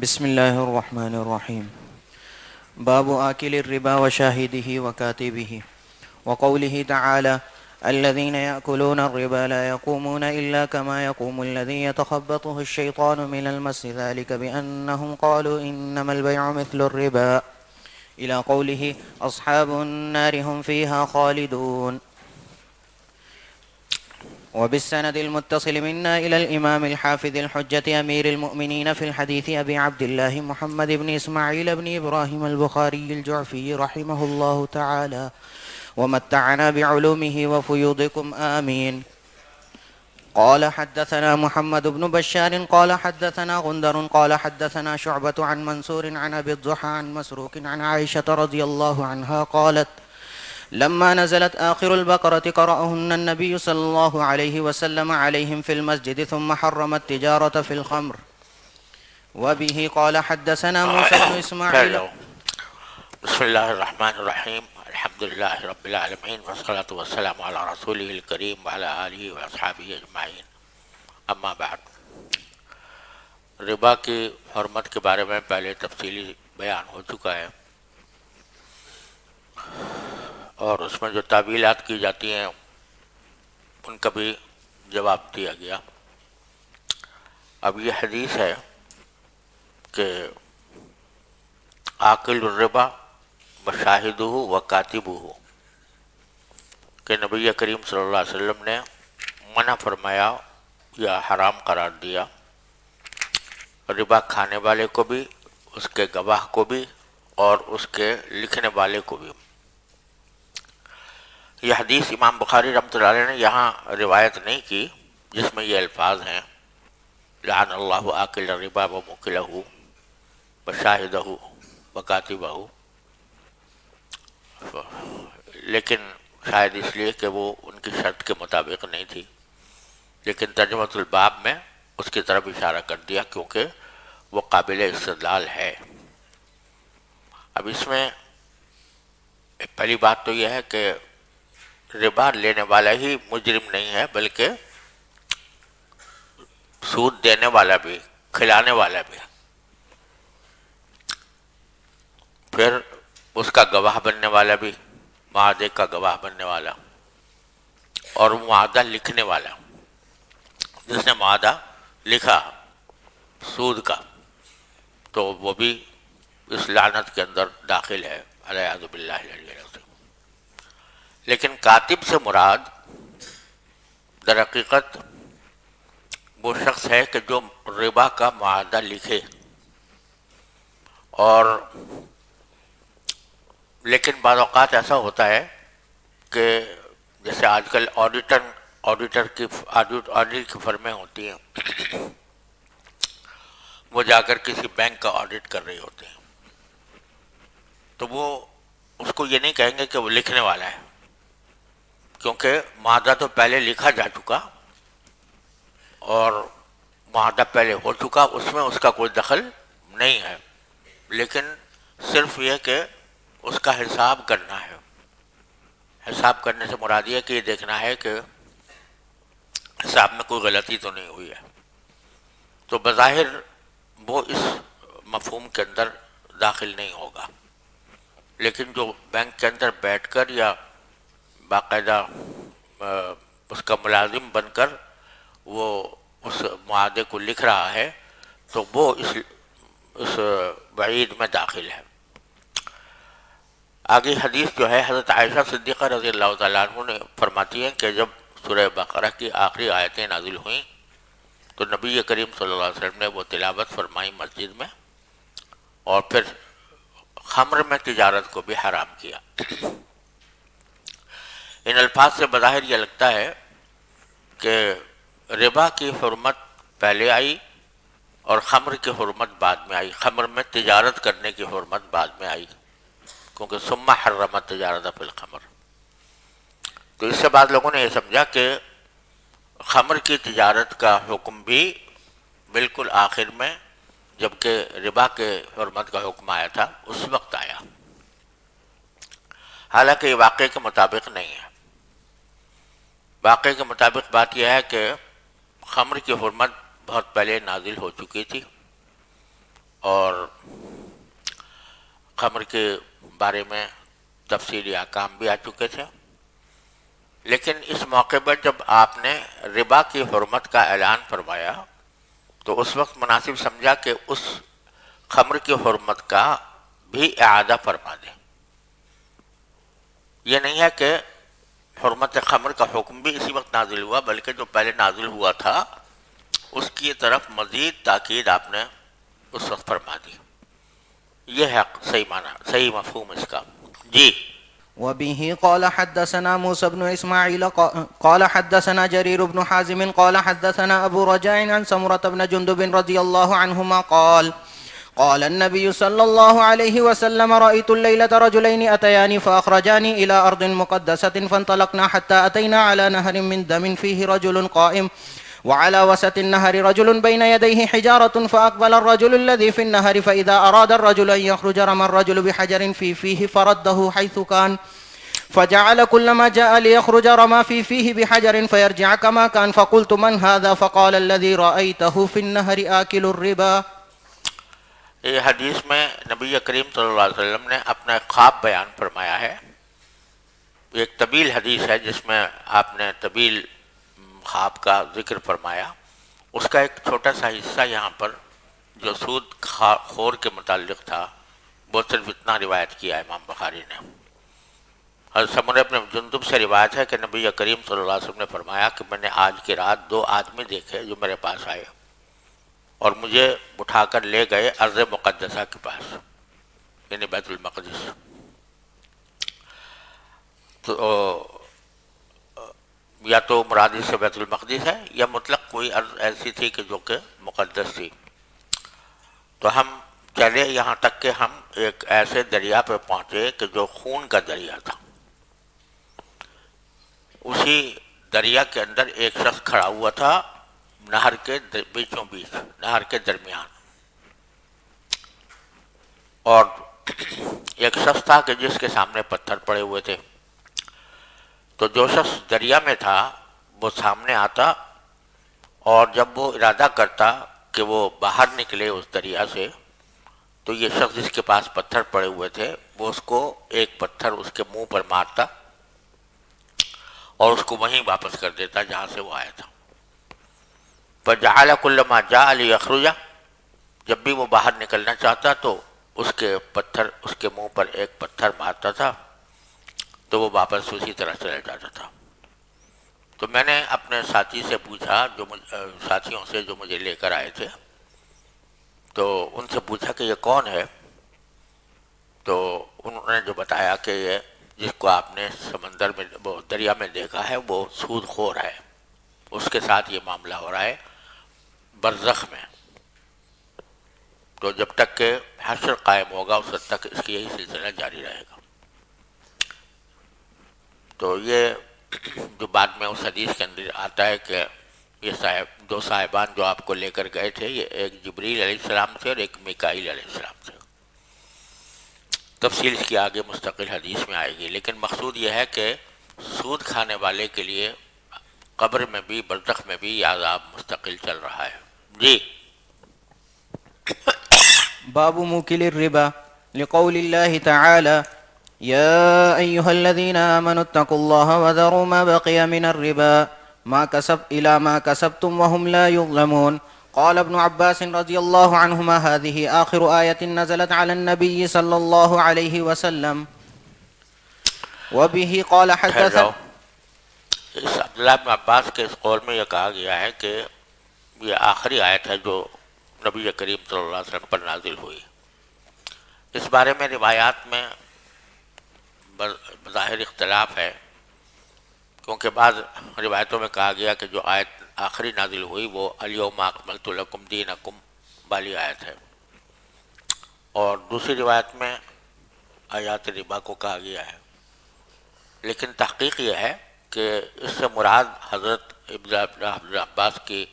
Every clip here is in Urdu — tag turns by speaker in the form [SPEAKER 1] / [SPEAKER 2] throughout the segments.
[SPEAKER 1] بسم الله الرحمن الرحيم. باب آكل الربا وشاهده وكاتبه. وقوله تعالى: الذين يأكلون الربا لا يقومون إلا كما يقوم الذي يتخبطه الشيطان من المس، ذلك بأنهم قالوا إنما البيع مثل الربا، إلى قوله: أصحاب النار هم فيها خالدون. وبالسند المتصل منا إلى الإمام الحافظ الحجة أمير المؤمنين في الحديث أبي عبد الله محمد بن إسماعيل بن إبراهيم البخاري الجعفي رحمه الله تعالى، ومتعنا بعلومه وفيوضكم آمين. قال: حدثنا محمد بن بشار قال حدثنا غندر قال حدثنا شعبة عن منصور عن أبي الضحى عن مسروق عن عائشة رضي الله عنها قالت: لما نزلت آخر البقرة قرأهن النبي صلى الله عليه وسلم عليهم في المسجد ثم حرم التجارة في الخمر. وبه قال حدثنا موسى بن إسماعيل.
[SPEAKER 2] بسم اللہ الرحمن الرحیم. الحمد للہ رب العالمین والصلاة والسلام علی رسولہ الکریم وعلی آلہ واصحابہ اجمعین. اما بعد، ربا کی حرمت کے بارے میں پہلے تفصیلی بیان ہو چکا ہے، اور اس میں جو تعویلات کی جاتی ہیں ان کا بھی جواب دیا گیا. اب یہ حدیث ہے کہ آکل الربا وشاہدہ وکاتبہ، کہ نبی کریم صلی اللہ علیہ وسلم نے منع فرمایا یا حرام قرار دیا ربا کھانے والے کو بھی، اس کے گواہ کو بھی، اور اس کے لکھنے والے کو بھی. یہ حدیث امام بخاری رحمۃ اللہ علیہ نے یہاں روایت نہیں کی جس میں یہ الفاظ ہیں: لعن اللہ آکل الربا وموکلہ وشاہدہ وکاتبہ، لیکن شاید اس لیے کہ وہ ان کی شرط کے مطابق نہیں تھی، لیکن ترجمۃ الباب میں اس کی طرف اشارہ کر دیا کیونکہ وہ قابل استدلال ہے. اب اس میں پہلی بات تو یہ ہے کہ ربا لینے والا ہی مجرم نہیں ہے، بلکہ سود دینے والا بھی، کھلانے والا بھی، پھر اس کا گواہ بننے والا بھی، معاہدے کا گواہ بننے والا، اور معاہدہ لکھنے والا، جس نے معاہدہ لکھا سود کا، تو وہ بھی اس لعنت کے اندر داخل ہے، والعیاذ باللہ العلی العظیم. لیکن کاتب سے مراد در حقیقت وہ شخص ہے کہ جو ربا کا معاہدہ لکھے. اور لیکن بعض اوقات ایسا ہوتا ہے کہ جیسے آج کل آڈیٹر کی آڈٹ کی فرمیں ہوتی ہیں، وہ جا کر کسی بینک کا آڈٹ کر رہی ہوتی ہیں، تو وہ اس کو یہ نہیں کہیں گے کہ وہ لکھنے والا ہے، کیونکہ معاہدہ تو پہلے لکھا جا چکا اور معاہدہ پہلے ہو چکا، اس میں اس کا کوئی دخل نہیں ہے. لیکن صرف یہ کہ اس کا حساب کرنا ہے. حساب کرنے سے مراد یہ کہ یہ دیکھنا ہے کہ حساب میں کوئی غلطی تو نہیں ہوئی ہے. تو بظاہر وہ اس مفہوم کے اندر داخل نہیں ہوگا، لیکن جو بینک کے اندر بیٹھ کر یا باقاعدہ اس کا ملازم بن کر وہ اس معاہدے کو لکھ رہا ہے، تو وہ اس وعید میں داخل ہے. آگے حدیث جو ہے حضرت عائشہ صدیقہ رضی اللہ تعالیٰ عنہ نے فرماتی ہیں کہ جب سورہ بقرہ کی آخری آیتیں نازل ہوئیں تو نبی کریم صلی اللہ علیہ وسلم نے وہ تلاوت فرمائی مسجد میں، اور پھر خمر میں تجارت کو بھی حرام کیا. ان الفاظ سے بظاہر یہ لگتا ہے کہ ربا کی حرمت پہلے آئی اور خمر کی حرمت بعد میں آئی، خمر میں تجارت کرنے کی حرمت بعد میں آئی، کیونکہ ثم حرمت تجارت فی الخمر. تو اس سے بعد لوگوں نے یہ سمجھا کہ خمر کی تجارت کا حکم بھی بالکل آخر میں، جبکہ ربا کے حرمت کا حکم آیا تھا، اس وقت آیا. حالانکہ یہ واقعے کے مطابق نہیں ہے. واقعے کے مطابق بات یہ ہے کہ خمر کی حرمت بہت پہلے نازل ہو چکی تھی، اور خمر کے بارے میں تفصیلی احکام بھی آ چکے تھے، لیکن اس موقع پر جب آپ نے ربا کی حرمت کا اعلان فرمایا تو اس وقت مناسب سمجھا کہ اس خمر کی حرمت کا بھی اعادہ فرما دیں۔ یہ نہیں ہے کہ حرمت خمر کا حکم بھی اسی وقت نازل ہوا، بلکہ جو پہلے نازل ہوا تھا اس کی طرف مزید تاکید آپ نے اس وقت فرما دی۔ یہ ہے صحیح معنی، صحیح مفہوم اس کا۔ جی
[SPEAKER 1] وبه قال حدثنا موسى بن إسماعيل قال حدثنا جرير بن حازم قال حدثنا أبو رجاء عن سمرة بن جندب رضي الله عنهما قال قال النبي صلى الله عليه وسلم رأيت الليلة رجلين أتياني فأخرجاني إلى أرض مقدسة فانطلقنا حتى أتينا على نهر من دم فيه رجل قائم وعلى وسط النهر رجل بين يديه حجارة فأقبل الرجل الذي في النهر فإذا أراد الرجل أن يخرج رمى الرجل بحجر في فيه فرده حيث كان فجعل كلما جاء ليخرج رمى في فيه بحجر فيرجع كما كان فقلت من هذا فقال الذي رأيته في النهر آكل الربا۔
[SPEAKER 2] یہ حدیث میں نبی کریم صلی اللہ علیہ وسلم نے اپنا ایک خواب بیان فرمایا ہے۔ ایک طویل حدیث ہے جس میں آپ نے طویل خواب کا ذکر فرمایا، اس کا ایک چھوٹا سا حصہ یہاں پر جو سود خور کے متعلق تھا وہ صرف اتنا روایت کیا ہے امام بخاری نے۔ حضرت سمرہ بن جندب سے روایت ہے کہ نبی کریم صلی اللہ علیہ وسلم نے فرمایا کہ میں نے آج کی رات دو آدمی دیکھے جو میرے پاس آئے اور مجھے اٹھا کر لے گئے ارض مقدسہ کے پاس، یعنی بیت المقدس۔ تو یا تو مراد سے بیت المقدس ہے یا مطلق کوئی ارض ایسی تھی کہ جو کہ مقدس تھی۔ تو ہم چلے یہاں تک کہ ہم ایک ایسے دریا پہ پہنچے کہ جو خون کا دریا تھا۔ اسی دریا کے اندر ایک شخص کھڑا ہوا تھا نہر کے بیچوں بیچ، نہر کے درمیان، اور ایک شخص تھا کہ جس کے سامنے پتھر پڑے ہوئے تھے۔ تو جو شخص دریا میں تھا وہ سامنے آتا اور جب وہ ارادہ کرتا کہ وہ باہر نکلے اس دریا سے تو یہ شخص جس کے پاس پتھر پڑے ہوئے تھے وہ اس کو ایک پتھر اس کے منہ پر مارتا اور اس کو وہیں واپس کر دیتا جہاں سے وہ آیا تھا۔ فَجَعَلَ كُلَّمَا جَاءَ لِيَخْرُجَ، جب بھی وہ باہر نکلنا چاہتا تو اس کے منہ پر ایک پتھر مارتا تھا تو وہ واپس اسی طرح چلا جاتا تھا۔ تو میں نے اپنے ساتھی سے پوچھا، ساتھیوں سے جو مجھے لے کر آئے تھے، تو ان سے پوچھا کہ یہ کون ہے؟ تو انہوں نے جو بتایا کہ یہ جس کو آپ نے سمندر میں وہ دریا میں دیکھا ہے وہ سود خور ہے، اس کے ساتھ یہ معاملہ ہو رہا ہے برزخ میں۔ تو جب تک کہ حشر قائم ہوگا اس وقت تک اس کی یہی سلسلہ جاری رہے گا۔ تو یہ جو بعد میں اس حدیث کے اندر آتا ہے کہ یہ دو صاحبان جو آپ کو لے کر گئے تھے، یہ ایک جبریل علیہ السلام تھے اور ایک میکائیل علیہ السلام تھے۔ تفصیل اس کی آگے مستقل حدیث میں آئے گی، لیکن مقصود یہ ہے کہ سود کھانے والے کے لیے قبر میں بھی برزخ میں بھی یہ عذاب مستقل چل رہا ہے۔ جی
[SPEAKER 1] باب موکل الربا لقول اللہ تعالی يا أيها الذين آمنوا اتقوا الله وذروا ما بقي من الربا ما كسبتم وهم لا يظلمون۔ قال ابن عباس رضي الله عنهما هذه آخر آية نزلت على النبي صلى الله عليه وسلم۔ وبه قال حدث
[SPEAKER 2] اس عبداللہ بن عباس کے اس قول میں یہ کہا گیا ہے کہ یہ آخری آیت ہے جو نبی کریم صلی اللہ علیہ وسلم پر نازل ہوئی۔ اس بارے میں روایات میں بظاہر اختلاف ہے، کیونکہ بعض روایتوں میں کہا گیا کہ جو آیت آخری نازل ہوئی وہ الیوم اکملت لکم دینکم والی آیت ہے، اور دوسری روایت میں آیات ربا کو کہا گیا ہے۔ لیکن تحقیق یہ ہے کہ اس سے مراد حضرت ابن عباس کی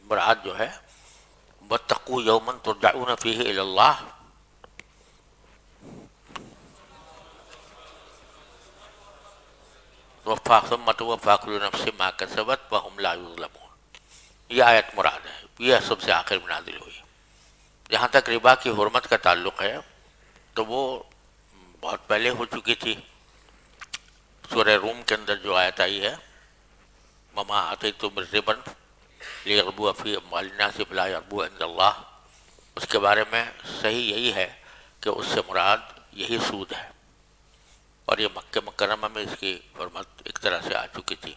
[SPEAKER 2] مراد جو ہے واتقوا یوما ترجعون فیہ الی اللہ، ثم توفى كل نفس ما كسبت وهم لا يظلمون، یہ آیت مراد ہے، یہ سب سے آخر میں نازل ہوئی۔ جہاں تک ربا کی حرمت کا تعلق ہے تو وہ بہت پہلے ہو چکی تھی۔ سورہ روم کے اندر جو آیت آئی ہے وما آتیتم من ربا لیربو فی اموال الناس فلا یربو عند اللہ، اس کے بارے میں صحیح یہی ہے کہ اس سے مراد یہی سود ہے، اور یہ مکہ مکرمہ میں اس کی حرمت ایک طرح سے آ چکی تھی۔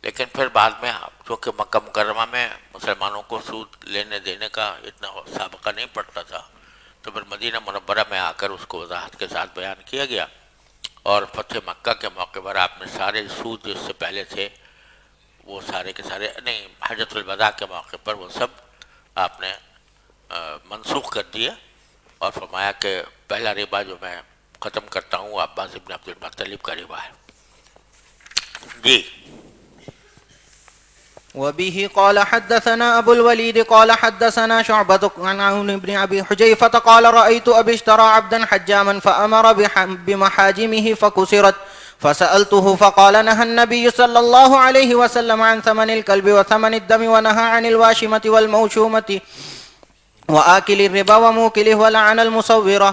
[SPEAKER 2] لیکن پھر بعد میں چونکہ مکہ مکرمہ میں مسلمانوں کو سود لینے دینے کا اتنا سابقہ نہیں پڑتا تھا، تو پھر مدینہ منورہ میں آ کر اس کو وضاحت کے ساتھ بیان کیا گیا، اور فتح مکہ کے موقع پر آپ نے سارے سود جو اس سے پہلے تھے وہ سارے کے سارے، نہیں، حجۃ الوداع کے موقع پر وہ سب آپ نے منسوخ کر دیے، اور فرمایا کہ پہلا ربا جو میں ختم کرتا ہوں عباس ابن عبد المطلب کا ربا ہے۔ جی
[SPEAKER 1] وبه قال حدثنا أبو الوليد قال حدثنا شعبة عن عون بن أبي حجيفة قال رأيت أبي اشترى عبدا حجاما فأمر بمحاجمه فكسرت فسألته فقال نهى النبي صلى الله عليه وسلم عن ثمن الكلب وثمن الدم ونهى عن الواشمة والموشومة وآكل الربا وموكله ولعن المصورة۔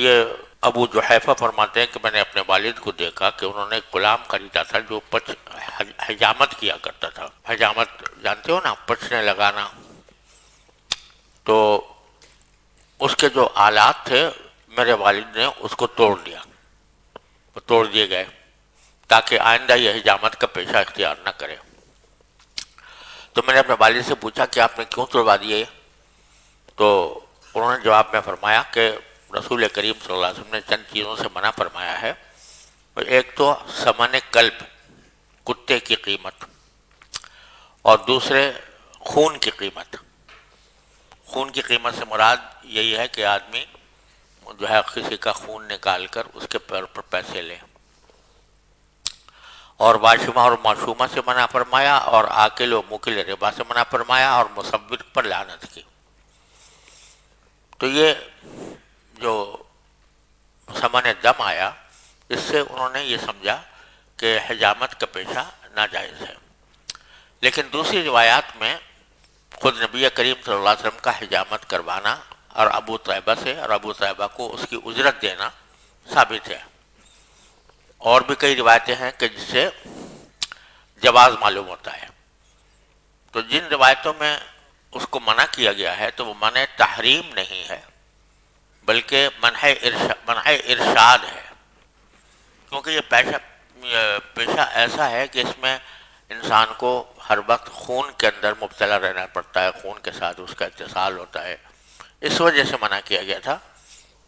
[SPEAKER 2] یہ ابو جحیفہ فرماتے ہیں کہ میں نے اپنے والد کو دیکھا کہ انہوں نے ایک غلام خریدا تھا جو حجامت کیا کرتا تھا۔ حجامت جانتے ہو نا، پچنے لگانا۔ تو اس کے جو آلات تھے میرے والد نے اس کو توڑ دیا، وہ توڑ دیے گئے تاکہ آئندہ یہ حجامت کا پیشہ اختیار نہ کرے۔ تو میں نے اپنے والد سے پوچھا کہ آپ نے کیوں توڑوا دیے؟ تو انہوں نے جواب میں فرمایا کہ رسول کریم صلی اللہ علیہ وسلم نے چند چیزوں سے منع فرمایا ہے۔ ایک تو ثمن کلب، کتے کی قیمت، اور دوسرے خون کی قیمت۔ خون کی قیمت سے مراد یہی ہے کہ آدمی جو ہے کسی کا خون نکال کر اس کے پر پیسے لے۔ اور واشمہ اور معشومہ سے منع فرمایا، اور آکل و موکل ربا سے منع فرمایا، اور مصور پر لعنت کی۔ تو یہ جو ثمن دم آیا، اس سے انہوں نے یہ سمجھا کہ حجامت کا پیشہ ناجائز ہے۔ لیکن دوسری روایات میں خود نبی کریم صلی اللہ علیہ وسلم کا حجامت کروانا اور ابو طیبہ سے، اور ابو طیبہ کو اس کی اجرت دینا ثابت ہے۔ اور بھی کئی روایتیں ہیں کہ جس سے جواز معلوم ہوتا ہے۔ تو جن روایتوں میں اس کو منع کیا گیا ہے تو وہ منع تحریم نہیں ہے، بلکہ منع ارشاد ہے، کیونکہ یہ پیشہ ایسا ہے کہ اس میں انسان کو ہر وقت خون کے اندر مبتلا رہنا پڑتا ہے، خون کے ساتھ اس کا اتصال ہوتا ہے، اس وجہ سے منع کیا گیا تھا،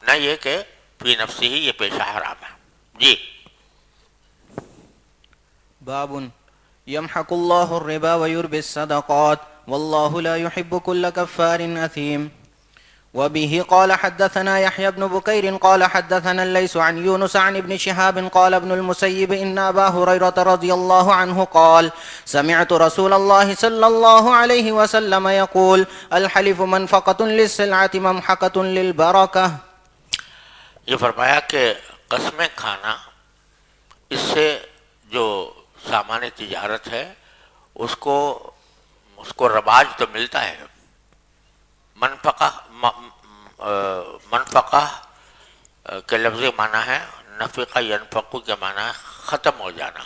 [SPEAKER 2] نہ یہ کہ فی نفسی ہی یہ پیشہ حرام ہے۔ جی
[SPEAKER 1] باب يمحق الله الربا ويربي الصدقات والله لا يحب كل كفار أثيم۔ وبه قال حدثنا يحيى بن بكير قال حدثنا الليث عن يونس عن ابن شهاب قال ابن المسيب إن أبا هريرة رضي الله عنه قال سمعت رسول الله صلى الله عليه وسلم يقول الحلف منفقة للسلعة ممحقة للبركة۔
[SPEAKER 2] یہ فرمایا کہ قسمیں کھانا، اس سے جو سامان تجارت ہے اس کو رواج تو ملتا ہے۔ منفقہ کے لفظی معنی ہے نفقہ ینفقو کے معنی ہے ختم ہو جانا،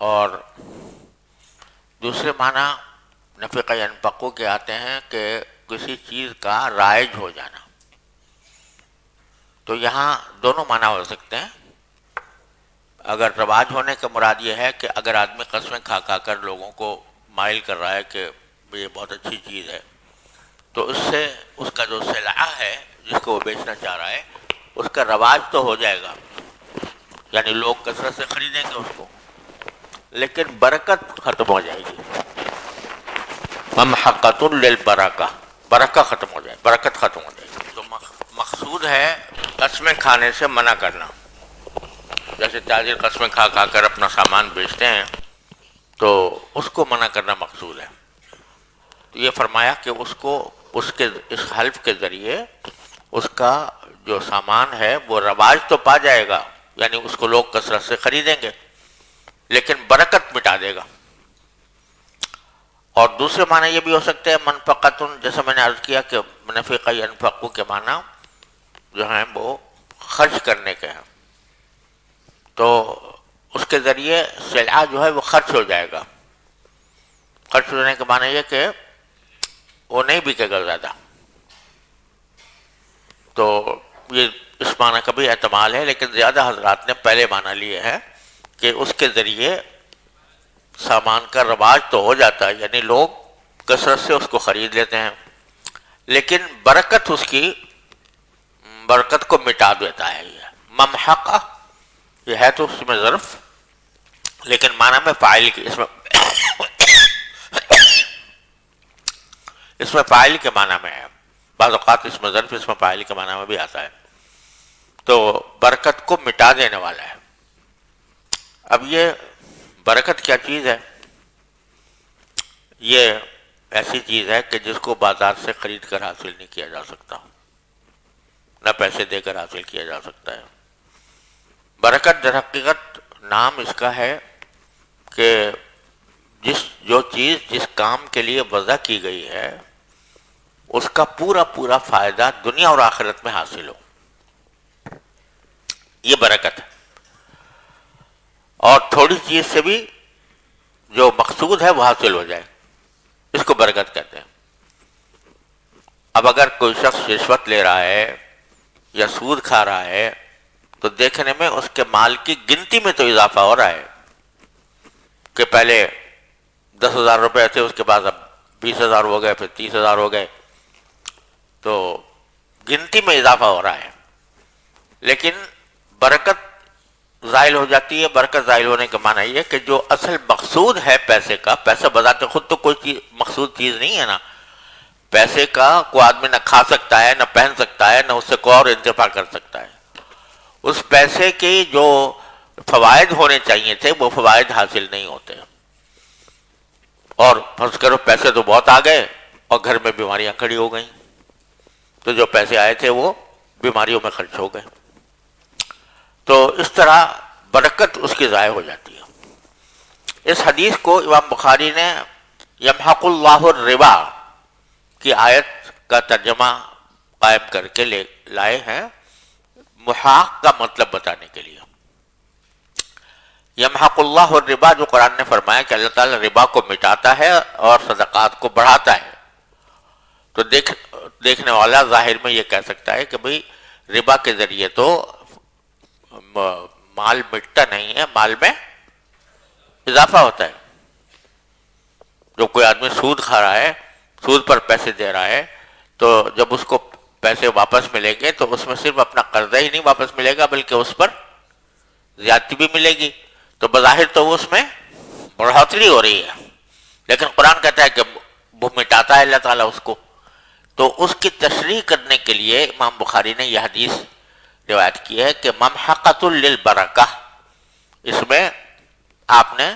[SPEAKER 2] اور دوسرے معنی نفقہ ینفقو کے آتے ہیں کہ کسی چیز کا رائج ہو جانا۔ تو یہاں دونوں معنی ہو سکتے ہیں۔ اگر رواج ہونے کا مراد یہ ہے کہ اگر آدمی قسمیں کھا کھا کر لوگوں کو مائل کر رہا ہے کہ یہ بہت اچھی چیز ہے، تو اس سے اس کا جو سلعہ ہے جس کو وہ بیچنا چاہ رہا ہے اس کا رواج تو ہو جائے گا، یعنی لوگ کثرت سے خریدیں گے اس کو، لیکن برکت ختم ہو جائے گی۔ ممحقۃ للبرکہ، برکہ ختم ہو جائے، برکت ختم ہو جائے گی۔ تو مقصود ہے قسمیں کھانے سے منع کرنا۔ جیسے تاجر قسمیں کھا کھا کر اپنا سامان بیچتے ہیں تو اس کو منع کرنا مقصود ہے۔ تو یہ فرمایا کہ اس حلف کے ذریعے اس کا جو سامان ہے وہ رواج تو پا جائے گا، یعنی اس کو لوگ کثرت سے خریدیں گے، لیکن برکت مٹا دے گا. اور دوسرے معنی یہ بھی ہو سکتے ہیں منفقتن، جیسے میں نے عرض کیا کہ منفقہ ینفقو کے معنی جو ہیں وہ خرچ کرنے کے ہیں، تو اس کے ذریعے سلعہ جو ہے وہ خرچ ہو جائے گا. خرچ ہونے کے معنی یہ کہ وہ نہیں بکے گا زیادہ. تو یہ اس معنی کا بھی احتمال ہے، لیکن زیادہ حضرات نے پہلے معنی لیے ہیں کہ اس کے ذریعے سامان کا رواج تو ہو جاتا ہے، یعنی لوگ کثرت سے اس کو خرید لیتے ہیں، لیکن برکت اس کی برکت کو مٹا دیتا ہے. یہ ممحقہ یہ ہے تو اس میں ظرف، لیکن معنی میں فاعل کی اس میں فاعل کے معنی میں ہے. بعض اوقات اس میں ظرف اس میں فاعل کے معنی میں بھی آتا ہے. تو برکت کو مٹا دینے والا ہے. اب یہ برکت کیا چیز ہے؟ یہ ایسی چیز ہے کہ جس کو بازار سے خرید کر حاصل نہیں کیا جا سکتا، نہ پیسے دے کر حاصل کیا جا سکتا ہے. برکت در حقیقت نام اس کا ہے کہ جو چیز جس کام کے لیے وضع کی گئی ہے اس کا پورا پورا فائدہ دنیا اور آخرت میں حاصل ہو، یہ برکت ہے. اور تھوڑی چیز سے بھی جو مقصود ہے وہ حاصل ہو جائے، اس کو برکت کہتے ہیں. اب اگر کوئی شخص رشوت لے رہا ہے یا سود کھا رہا ہے تو دیکھنے میں اس کے مال کی گنتی میں تو اضافہ ہو رہا ہے کہ پہلے 10,000 روپے تھے، اس کے بعد اب 20,000 ہو گئے، پھر 30,000 ہو گئے، تو گنتی میں اضافہ ہو رہا ہے، لیکن برکت زائل ہو جاتی ہے. برکت زائل ہونے کا معنی یہ کہ جو اصل مقصود ہے پیسے کا، پیسہ بذات خود تو کوئی چیز مقصود چیز نہیں ہے نا. پیسے کا کوئی آدمی نہ کھا سکتا ہے، نہ پہن سکتا ہے، نہ اس سے کوئی اور انتفاع کر سکتا ہے. اس پیسے کے جو فوائد ہونے چاہیے تھے وہ فوائد حاصل نہیں ہوتے، اور فرض کرو پیسے تو بہت آ گئے اور گھر میں بیماریاں کھڑی ہو گئیں، تو جو پیسے آئے تھے وہ بیماریوں میں خرچ ہو گئے. تو اس طرح برکت اس کی ضائع ہو جاتی ہے. اس حدیث کو امام بخاری نے یمحق اللہ الربا کی آیت کا ترجمہ قائم کر کے لائے ہیں، محاق کا مطلب بتانے کے لیے. یمحق اللہ الربا، جو قرآن نے فرمایا کہ اللہ تعالیٰ ربا کو مٹاتا ہے اور صدقات کو بڑھاتا ہے، تو دیکھنے والا ظاہر میں یہ کہہ سکتا ہے کہ بھئی ربا کے ذریعے تو مال مٹتا نہیں ہے، مال میں اضافہ ہوتا ہے. جو کوئی آدمی سود کھا رہا ہے، سود پر پیسے دے رہا ہے، تو جب اس کو پیسے واپس ملیں گے تو اس میں صرف اپنا قرضہ ہی نہیں واپس ملے گا بلکہ اس پر زیادتی بھی ملے گی. تو بظاہر تو وہ اس میں بڑھوتری ہو رہی ہے، لیکن قرآن کہتا ہے کہ وہ مٹاتا ہے اللہ تعالیٰ اس کو. تو اس کی تشریح کرنے کے لیے امام بخاری نے یہ حدیث روایت کی ہے کہ ممحقۃ للبرکہ، اس میں آپ نے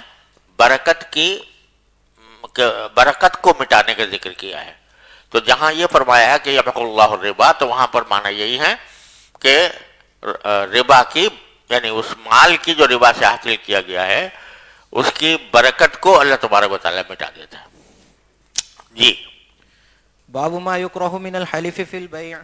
[SPEAKER 2] برکت کو مٹانے کا ذکر کیا ہے. تو جہاں یہ فرمایا ہے کہ یمحق اللہ الربا، تو وہاں پر معنی یہی ہے کہ ربا کی، یعنی اس مال کی جو ربا سے حاصل کیا گیا ہے اس کی برکت کو اللہ تبارک و تعالیٰ مٹا دیتا ہے. جی.
[SPEAKER 1] باب ما يكره من الحلف في البيع.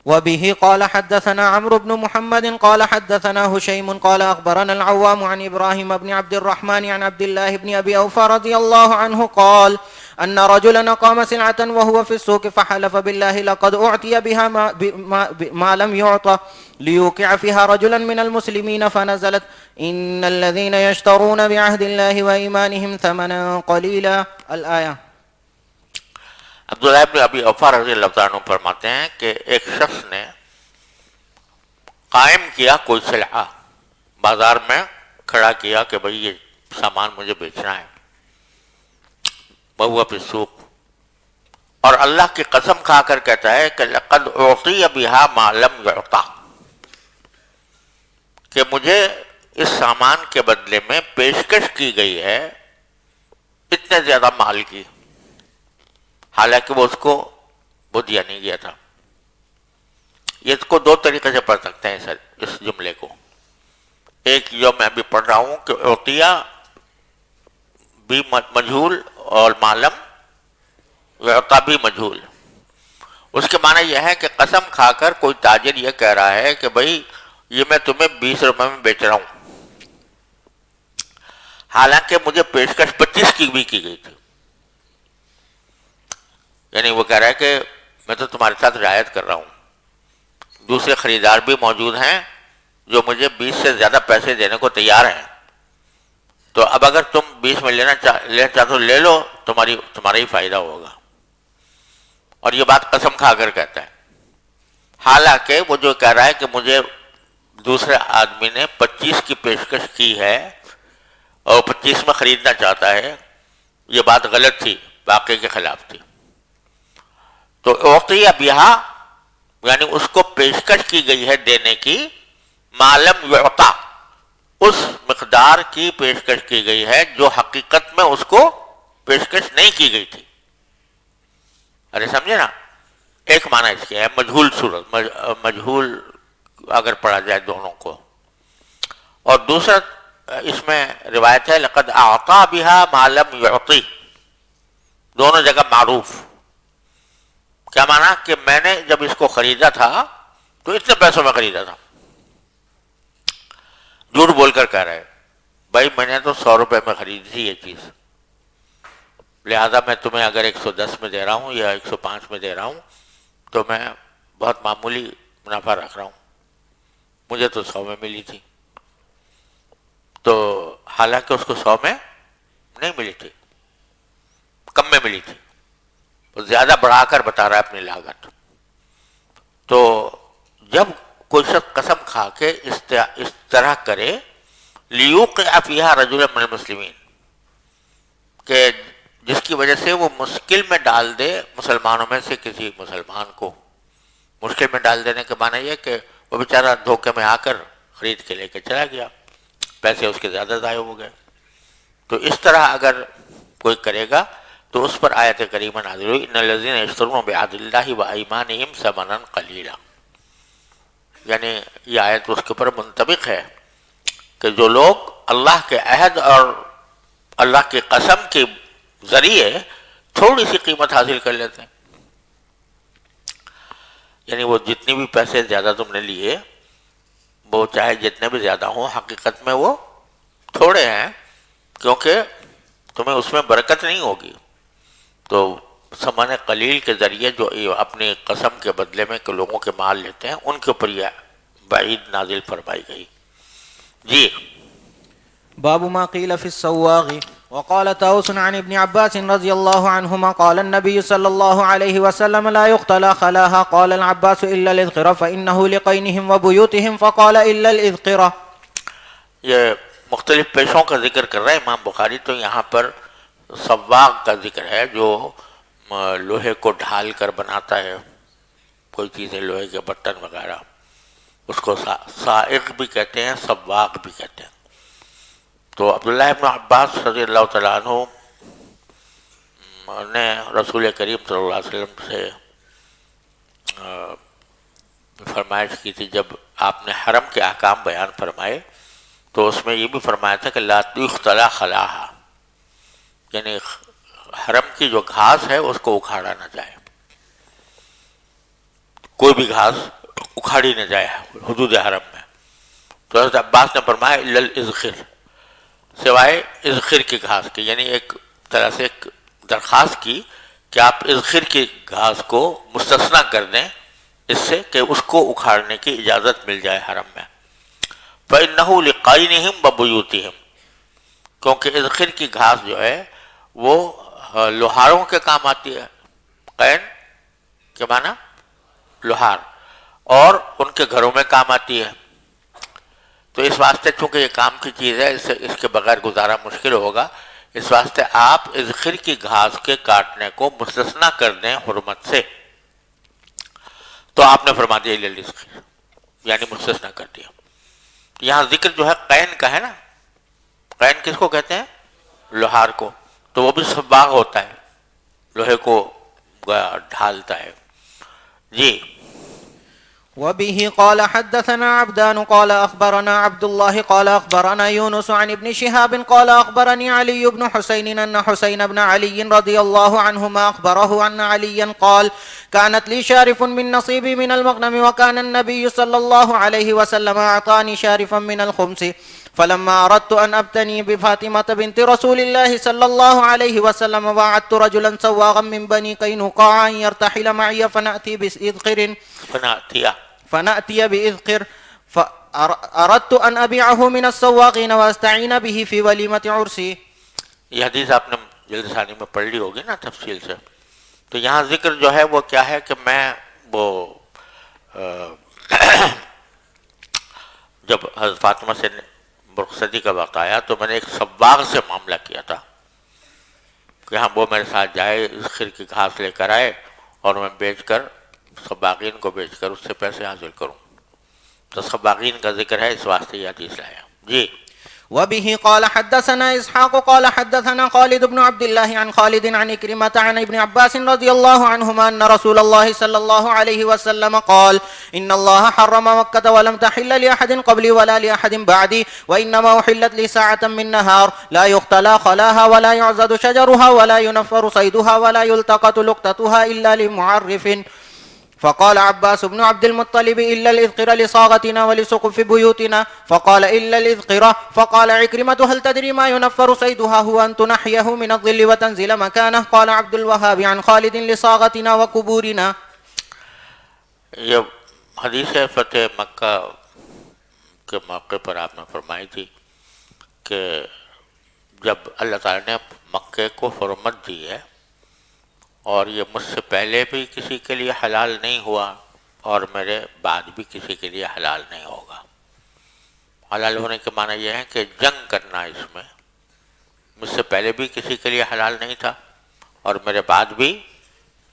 [SPEAKER 1] وبه قال حدثنا عمرو بن محمد قال حدثنا هشيم قال أخبرنا العوام عن إبراهيم بن عبد الرحمن عن عبد الله بن أبي أوفى رضي الله عنه قال أن رجلا أقام سلعة وهو في السوق فحلف بالله لقد أعطي بها ما لم يعطى ليوقع فيها رجلا من المسلمين فنزلت إن الذين يشترون بعهد الله وإيمانهم ثمنا قليلا الآية.
[SPEAKER 2] عبداللہ ابن ابی اوفیٰ رضی اللہ عنہ فرماتے ہیں کہ ایک شخص نے قائم کیا کوئی سلعہ، بازار میں کھڑا کیا کہ بھئی یہ سامان مجھے بیچنا ہے، وہو فی السوق، اور اللہ کی قسم کھا کر کہتا ہے کہ لقد اعطی بہا ما لم یعطى، کہ مجھے اس سامان کے بدلے میں پیشکش کی گئی ہے اتنے زیادہ مال کی، حالانکہ وہ اس کو وہ دیا نہیں گیا تھا. یہ اس کو دو طریقے سے پڑھ سکتے ہیں سر اس جملے کو. ایک جو میں ابھی پڑھ رہا ہوں کہ اعطیہ بھی مجہول اور معلم یعطا بھی مجہول. اس کے معنی یہ ہے کہ قسم کھا کر کوئی تاجر یہ کہہ رہا ہے کہ بھائی یہ میں تمہیں 20 روپے میں بیچ رہا ہوں، حالانکہ مجھے پیشکش 25 کی بھی کی گئی تھی. یعنی وہ کہہ رہا ہے کہ میں تو تمہارے ساتھ رعایت کر رہا ہوں، دوسرے خریدار بھی موجود ہیں جو مجھے 20 سے زیادہ پیسے دینے کو تیار ہیں، تو اب اگر تم 20 میں لینا چاہتے ہو لے لو، تمہارا ہی فائدہ ہوگا. اور یہ بات قسم کھا کر کہتا ہے، حالانکہ وہ جو کہہ رہا ہے کہ مجھے دوسرے آدمی نے 25 کی پیشکش کی ہے اور 25 میں خریدنا چاہتا ہے، یہ بات غلط تھی، واقعے کے خلاف تھی. تو اعطی بہا یعنی اس کو پیشکش کی گئی ہے دینے کی، معلم یعطا اس مقدار کی پیشکش کی گئی ہے جو حقیقت میں اس کو پیشکش نہیں کی گئی تھی. ارے سمجھے نا، ایک معنی اس کے ہے مجہول صورت، مجہول اگر پڑھا جائے دونوں کو. اور دوسرا اس میں روایت ہے لقد اعطا بها ما لم يعطي، دونوں جگہ معروف. کیا معنی کہ میں نے جب اس کو خریدا تھا تو اتنے پیسوں میں خریدا تھا. جھوٹ بول کر کہہ رہے بھائی میں نے تو 100 روپے میں خریدی تھی یہ چیز، لہذا میں تمہیں اگر 110 میں دے رہا ہوں یا 105 میں دے رہا ہوں تو میں بہت معمولی منافع رکھ رہا ہوں، مجھے تو 100 میں ملی تھی. تو حالانکہ اس کو 100 میں نہیں ملی تھی، کم میں ملی تھی، وہ زیادہ بڑھا کر بتا رہا ہے اپنی لاگت. تو جب کوئی شخص قسم کھا کے اس طرح کرے لیوقع فیہا رجل من المسلمین، کہ جس کی وجہ سے وہ مشکل میں ڈال دے مسلمانوں میں سے کسی مسلمان کو. مشکل میں ڈال دینے کے معنی یہ کہ وہ بیچارہ دھوکے میں آ کر خرید کے لے کے چلا گیا، پیسے اس کے زیادہ ضائع ہو گئے. تو اس طرح اگر کوئی کرے گا تو اس پر آیت کریمہ نازل ہوئی ان الذین یشترون بعہد اللہ وایمانہم ثمنا قلیلا. یعنی یہ آیت اس کے اوپر منطبق ہے کہ جو لوگ اللہ کے عہد اور اللہ کی قسم کے ذریعے تھوڑی سی قیمت حاصل کر لیتے ہیں، یعنی وہ جتنی بھی پیسے زیادہ تم نے لیے وہ چاہے جتنے بھی زیادہ ہوں حقیقت میں وہ تھوڑے ہیں، کیونکہ تمہیں اس میں برکت نہیں ہوگی. تو ثمن قلیل کے ذریعے جو اپنی قسم کے بدلے میں لوگوں کے مال لیتے ہیں ان کے اوپر یہ وعید نازل فرمائی گئی. جی
[SPEAKER 1] باب ما قيل في السواغ. وقال طاووس عن ابن عباس رضي الله عنهما قال النبي صلى الله عليه وسلم لا يقتلى خلاها. قال العباس إلا الإذخرة فإنه لقينهم وبيوتهم فقال إلا الإذخرة.
[SPEAKER 2] یہ مختلف پیشوں کا ذکر کر رہا ہے امام بخاری. تو یہاں پر سواغ کا ذکر ہے جو لوہے کو ڈھال کر بناتا ہے، کوئی چیزیں لوہے کے برتن وغیرہ، اس کو سائغ بھی کہتے ہیں، سواغ بھی کہتے ہیں. تو عبداللہ ابن عباس رضی اللہ تعالیٰ عنہ نے رسول کریم صلی اللہ علیہ وسلم سے فرمائش کی تھی جب آپ نے حرم کے احکام بیان فرمائے، تو اس میں یہ بھی فرمایا تھا کہ لا یختلی خلاها، یعنی حرم کی جو گھاس ہے اس کو اکھاڑا نہ جائے، کوئی بھی گھاس اکھاڑی نہ جائے حدود حرم میں. تو حضرت عباس نے فرمایا الا الاذخر، سوائے اذخر کی گھاس کی، یعنی ایک طرح سے ایک درخواست کی کہ آپ اذخر کی گھاس کو مستثنیٰ کر دیں اس سے کہ اس کو اکھاڑنے کی اجازت مل جائے حرم میں. فإنہ لقینہم وبیوتہم، کیونکہ اذخر کی گھاس جو ہے وہ لوہاروں کے کام آتی ہے. قین کے معنی لوہار، اور ان کے گھروں میں کام آتی ہے. تو اس واسطے چونکہ یہ کام کی چیز ہے، اس کے بغیر گزارا مشکل ہوگا، اس واسطے آپ اذخر کی گھاس کے کاٹنے کو مستثنیٰ کر دیں حرمت سے. تو آپ نے فرما دیا الا الاذخر، یعنی مستثنیٰ کر دیا. یہاں ذکر جو ہے قین کا ہے نا، قین کس کو کہتے ہیں؟ لوہار کو. تو وہ بھی سباغ ہوتا ہے، لوہے کو ڈھالتا ہے. جی
[SPEAKER 1] وبه قال حدثنا عبدان قال أخبرنا عبد الله قال أخبرنا يونس عن ابن شهاب قال أخبرني علي بن حسين أن حسين بن علي رضي الله عنهما أخبره أن عليا قال كانت لي شارف من نصيبي من المغنم وكان النبي صلى الله عليه وسلم أعطاني شارفا من الخمس فلما أردت أن أبتني بفاطمة بنت رسول الله صلى الله عليه وسلم وعدت رجلا سواغا من بني قينقاع أن يرتحل معي فنأتي بإذقر فأردت أن أبيعه من السواقين وأستعين به في وليمة عرسي.
[SPEAKER 2] یہ حدیث آپ نے جلد ثانی میں پڑھ لی ہوگی نا تفصیل سے. تو یہاں ذکر جو ہے وہ کیا ہے کہ میں وہ جب حضرت فاطمہ سے رخصتی کا وقت آیا تو میں نے ایک سواق سے معاملہ کیا تھا کہ ہم وہ میرے ساتھ جائے، اس خر کی گھاس لے کر آئے اور میں بیچ کر سواقین کو بیچ کر اس سے پیسے حاصل کروں. تو سواقین کا ذکر ہے، اس واسطے یہ حدیث لایا. جی.
[SPEAKER 1] وبه قال حدثنا إسحاق قال حدثنا خالد بن عبد الله عن خالد عن إكرمة عن ابن عباس رضي الله عنهما أن رسول الله صلى الله عليه وسلم قال إن الله حرم مكة ولم تحل لأحد قبلي ولا لأحد بعدي وإنما أحلت لي ساعة من نهار لا يختلى خلاها ولا يعزد شجرها ولا ينفر صيدها ولا يلتقط لقطتها إلا لمعرف. فقال عباس بن عبد المطلب إلا الإذقر لصاغتنا ولسقف بيوتنا فقال إلا الإذقر. فقال عكرمة هل تدري ما ينفر صيدها هو أن تنحيه من الظل وتنزل مكانه. قال عبد الوهاب عن خالد لصاغتنا وقبورنا.
[SPEAKER 2] یہ حدیث فتح مکہ کے موقع پر آپ نے فرمائی تھی کہ جب اللہ تعالیٰ نے مکے کو حرمت دی ہے اور یہ مجھ سے پہلے بھی کسی کے لیے حلال نہیں ہوا اور میرے بعد بھی کسی کے لیے حلال نہیں ہوگا. حلال ہونے کے معنی یہ ہے کہ جنگ کرنا اس میں مجھ سے پہلے بھی کسی کے لیے حلال نہیں تھا اور میرے بعد بھی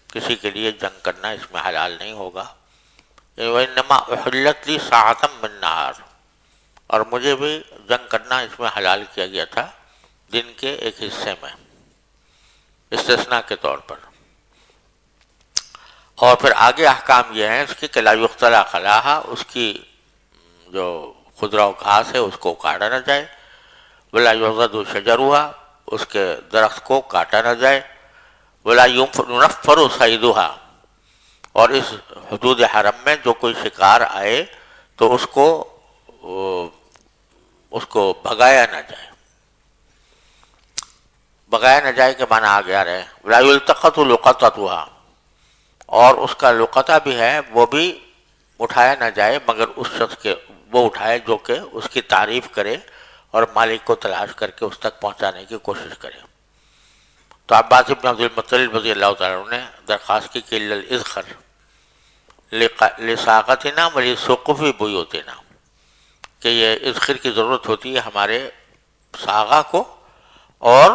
[SPEAKER 2] کسی کے لیے جنگ کرنا اس میں حلال نہیں ہوگا. وَإِنَّمَا أُحِلَّتْ لِي سَاعَةً مِّن نَّهَارٍ، اور مجھے بھی جنگ کرنا اس میں حلال کیا گیا تھا دن کے ایک حصے میں استثناء کے طور پر. اور پھر آگے احکام یہ ہیں اس کی کہ لا یختلا خلاہا، اس کی جو خضرہ و گھاس ہے اس کو کاٹا نہ جائے، ولا یعضد شجرها، اس کے درخت کو کاٹا نہ جائے، ولا ينفر صیدها، اور اس حدود حرم میں جو کوئی شکار آئے تو اس کو بھگایا نہ جائے. بغایا نہ جائے کہ معنی آ گیا رہے. ولا یلتقط لقطتها، اور اس کا لقطہ بھی ہے وہ بھی اٹھایا نہ جائے مگر اس شخص کے وہ اٹھائے جو کہ اس کی تعریف کرے اور مالک کو تلاش کر کے اس تک پہنچانے کی کوشش کرے. تو عباس بن عبد المطلب رضی اللہ تعالیٰ عنہ نے درخواست کی کہ الاذخر لساقتنا ولسقف بیوتنا، کہ یہ اذخر کی ضرورت ہوتی ہے ہمارے ساغہ کو اور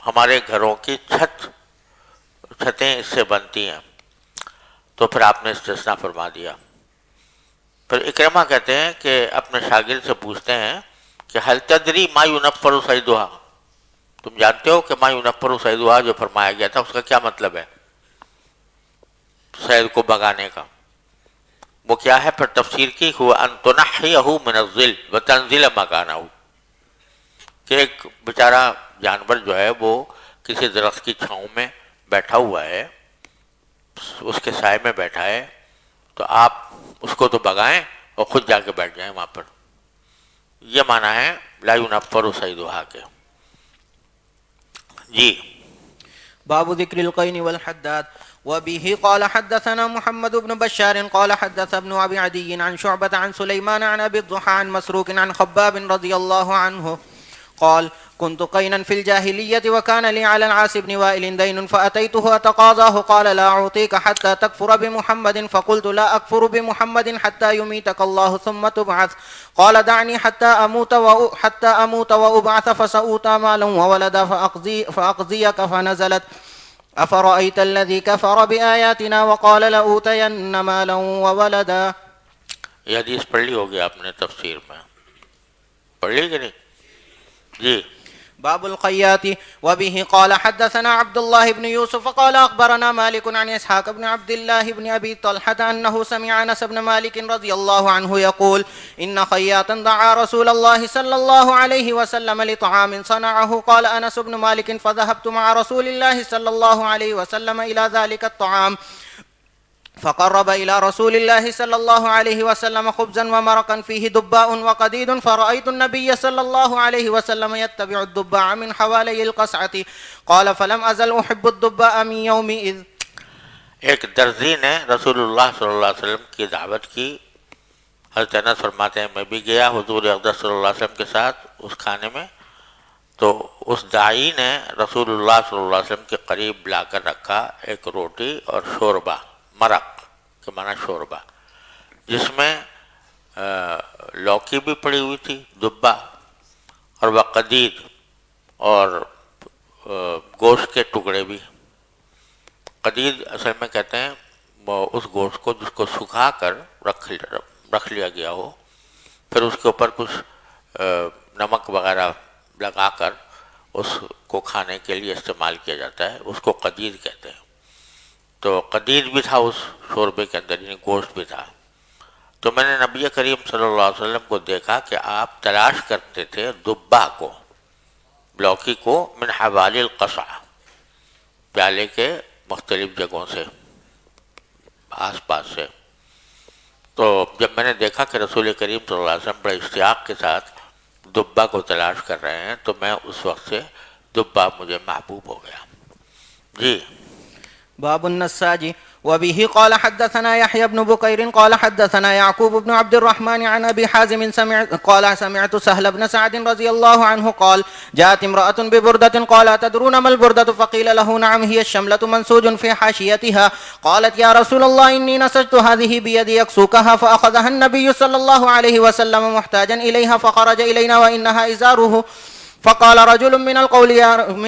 [SPEAKER 2] ہمارے گھروں کی چھتیں اس سے بنتی ہیں. تو پھر آپ نے استثناء فرما دیا. پھر اکرمہ کہتے ہیں کہ اپنے شاگرد سے پوچھتے ہیں کہ هل تدری ما ينفر صیدها، تم جانتے ہو کہ ما ينفر صیدها جو فرمایا گیا تھا اس کا کیا مطلب ہے صید کو بھگانے کا؟ وہ کیا ہے؟ پھر تفسیر کی هو ان تنحيه من الظل وتنزل مكانه، کہ ایک بیچارہ جانور جو ہے وہ کسی درخت کی چھاؤں میں بیٹھا ہوا ہے، اس کے سائے میں بیٹھا ہے، تو آپ اس کو تو بھگائیں اور خود جا کے بیٹھ جائیں وہاں پر. یہ معنی ہے لا ينفر صیدها کے. جی.
[SPEAKER 1] باب ذکر القین والحداد. وبه قال حدثنا محمد بن بشار قال حدث ابن ابي عدي عن شعبة عن سليمان عن ابي الضحى عن مسروق عن خباب رضي الله عنه قال كنت قينا في الجاهلية وكان لي على العاص بن وائل دين فأتيته أتقاضاه قال لا أعطيك حتى تكفر بمحمد فقلت لا أكفر بمحمد حتى يميتك الله ثم تبعث قال دعني حتى أموت وأبعث فسأوتى مالا وولدا فأقضيك فنزلت أفرأيت الذي كفر بآياتنا وقال لأوتين مالا وولدا.
[SPEAKER 2] یہ حدیث پڑھ لی ہوگی آپ نے تفسیر میں، پڑھ لی کہ نہیں؟ جی.
[SPEAKER 1] باب الخياط. وبه قال حدثنا عبد الله بن يوسف قال أخبرنا مالك عن إسحاق بن عبد الله بن أبي طلحة أنه سمع أنس بن مالك رضي الله عنه يقول إن خياطا دعا رسول الله صلى الله عليه وسلم لطعام صنعه. قال أنس بن مالك فذهبت مع رسول الله صلى الله عليه وسلم إلى ذلك الطعام فقرب إلى رسول الله صلى الله عليه وسلم خبزا ومرقا فيه دباء وقديد فرأيت النبي صلى الله عليه وسلم يتبع الدباء من حوالي القصعة. قال فلم أزل أحب الدباء من يومئذ.
[SPEAKER 2] ایک درزی نے رسول اللہ صلی اللہ علیہ وسلم کی دعوت کی. حضرت انس فرماتے ہیں میں بھی گیا حضور اقدس صلی اللہ علیہ وسلم کے ساتھ اس کھانے میں، تو اس داعی نے رسول اللہ صلی اللہ علیہ وسلم کے قریب لا کر رکھا ایک روٹی اور شوربہ، مرق کے معنی شوربہ، جس میں لوکی بھی پڑی ہوئی تھی، دبا، اور وقدید اور گوشت کے ٹکڑے بھی. قدید اصل میں کہتے ہیں وہ اس گوشت کو جس کو سکھا کر رکھ لیا گیا ہو، پھر اس کے اوپر کچھ نمک وغیرہ لگا کر اس کو کھانے کے لیے استعمال کیا جاتا ہے، اس کو قدید کہتے ہیں. تو قدید بھی تھا اس شوربے کے اندر، یعنی گوشت بھی تھا. تو میں نے نبی کریم صلی اللہ علیہ وسلم کو دیکھا کہ آپ تلاش کرتے تھے دبا کو، لوکی کو، من حوالی القصع، پیالے کے مختلف جگہوں سے، آس پاس سے. تو جب میں نے دیکھا کہ رسول کریم صلی اللہ علیہ وسلم بڑے اشتیاق کے ساتھ دبا کو تلاش کر رہے ہیں، تو میں اس وقت سے دبا مجھے محبوب ہو گیا. جی.
[SPEAKER 1] باب النساج. وبه قال حدثنا يحيى بن بكير قال حدثنا يعقوب بن عبد الرحمن عن أبي حازم سمعت سهل بن سعد رضي الله عنه قال جاءت امرأة ببردة قال تدرون ما البردة؟ فقيل له نعم هي الشملة منسوج في حاشيتها. قالت يا رسول الله إني نسجت هذه بيدي يكسوكها. فأخذها النبي صلى الله عليه وسلم محتاجا إليها فخرج إلينا وإنها إزاره. فقال رجل من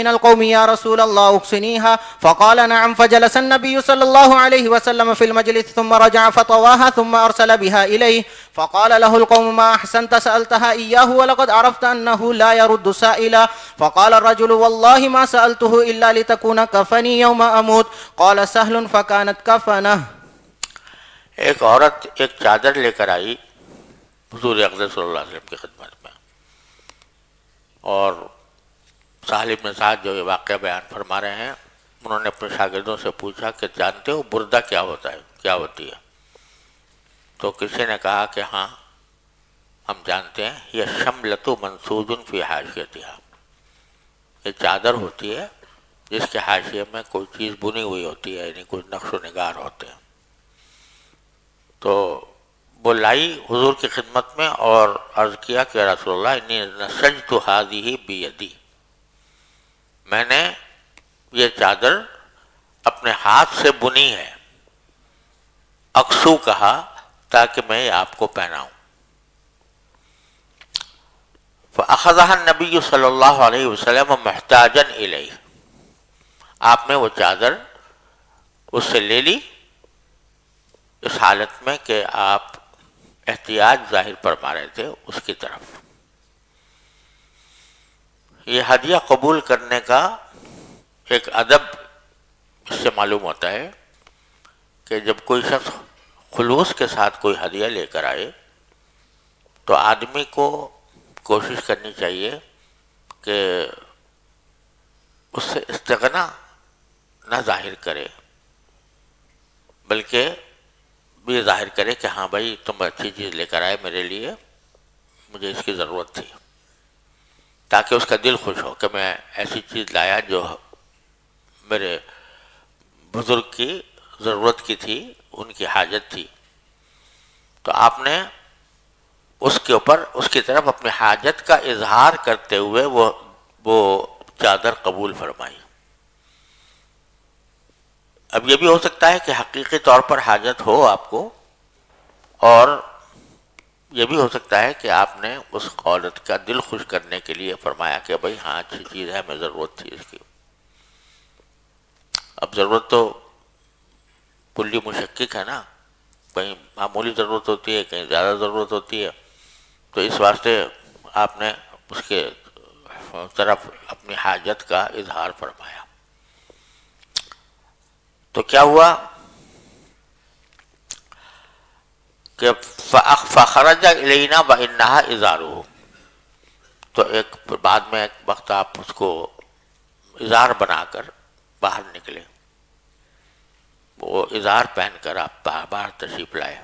[SPEAKER 1] القوم يا رسول الله اكسنيها. فقال نعم. فجلس النبي صلى الله عليه وسلم في المجلس ثم رجع فطواها ثم أرسل بها إليه. فقال له القوم ما أحسنت سألتها إياه ولقد عرفت أنه لا يرد سائلا. فقال الرجل والله ما سألته إلا لتكون كفني يوم أموت. قال سهل فكانت كفنه.
[SPEAKER 2] ایک عورت ایک چادر لے کر آئی حضور اقدس صلی اللہ علیہ وسلم کی خدمت میں، اور سہل بن سعد جو یہ واقعہ بیان فرما رہے ہیں، انہوں نے اپنے شاگردوں سے پوچھا کہ جانتے ہو بردہ کیا ہوتا ہے، کیا ہوتی ہے؟ تو کسی نے کہا کہ ہاں ہم جانتے ہیں، یہ شملۃ منسوج فی حاشیتها، یہ چادر ہوتی ہے جس کے حاشیے میں کوئی چیز بنی ہوئی ہوتی ہے، یعنی کچھ نقش و نگار ہوتے ہیں. تو وہ لائی حضور کی خدمت میں اور عرض کیا کہ رسول اللہ انی نسجت هذه بیدی، میں نے یہ چادر اپنے ہاتھ سے بنی ہے، اکسو کہا تاکہ میں آپ کو پہناؤں. فاخذها النبی صلی اللہ علیہ وسلم محتاجا الیہ، آپ نے وہ چادر اس سے لے لی اس حالت میں کہ آپ احتیاج ظاہر فرما رہے تھے اس کی طرف. یہ ہدیہ قبول کرنے کا ایک ادب اس سے معلوم ہوتا ہے کہ جب کوئی شخص خلوص کے ساتھ کوئی ہدیہ لے کر آئے تو آدمی کو کوشش کرنی چاہیے کہ اس سے استغنا نہ ظاہر کرے، بلکہ بھی ظاہر کرے کہ ہاں بھائی تم اچھی چیز لے کر آئے میرے لیے، مجھے اس کی ضرورت تھی، تاکہ اس کا دل خوش ہو کہ میں ایسی چیز لایا جو میرے بزرگ کی ضرورت کی تھی، ان کی حاجت تھی. تو آپ نے اس کے اوپر اس کی طرف اپنی حاجت کا اظہار کرتے ہوئے وہ چادر قبول فرمائی. اب یہ بھی ہو سکتا ہے کہ حقیقی طور پر حاجت ہو آپ کو، اور یہ بھی ہو سکتا ہے کہ آپ نے اس عورت کا دل خوش کرنے کے لیے فرمایا کہ بھائی ہاں اچھی چیز ہے، ہمیں ضرورت تھی اس کی. اب ضرورت تو کلی مشکک ہے نا، کہیں معمولی ضرورت ہوتی ہے، کہیں زیادہ ضرورت ہوتی ہے. تو اس واسطے آپ نے اس کے طرف اپنی حاجت کا اظہار فرمایا۔ تو کیا ہوا کہ فخرج الینا وانها ازارہ، تو ایک بعد میں ایک وقت آپ اس کو ازار بنا کر باہر نکلے، وہ ازار پہن کر آپ باہر تشریف لائے،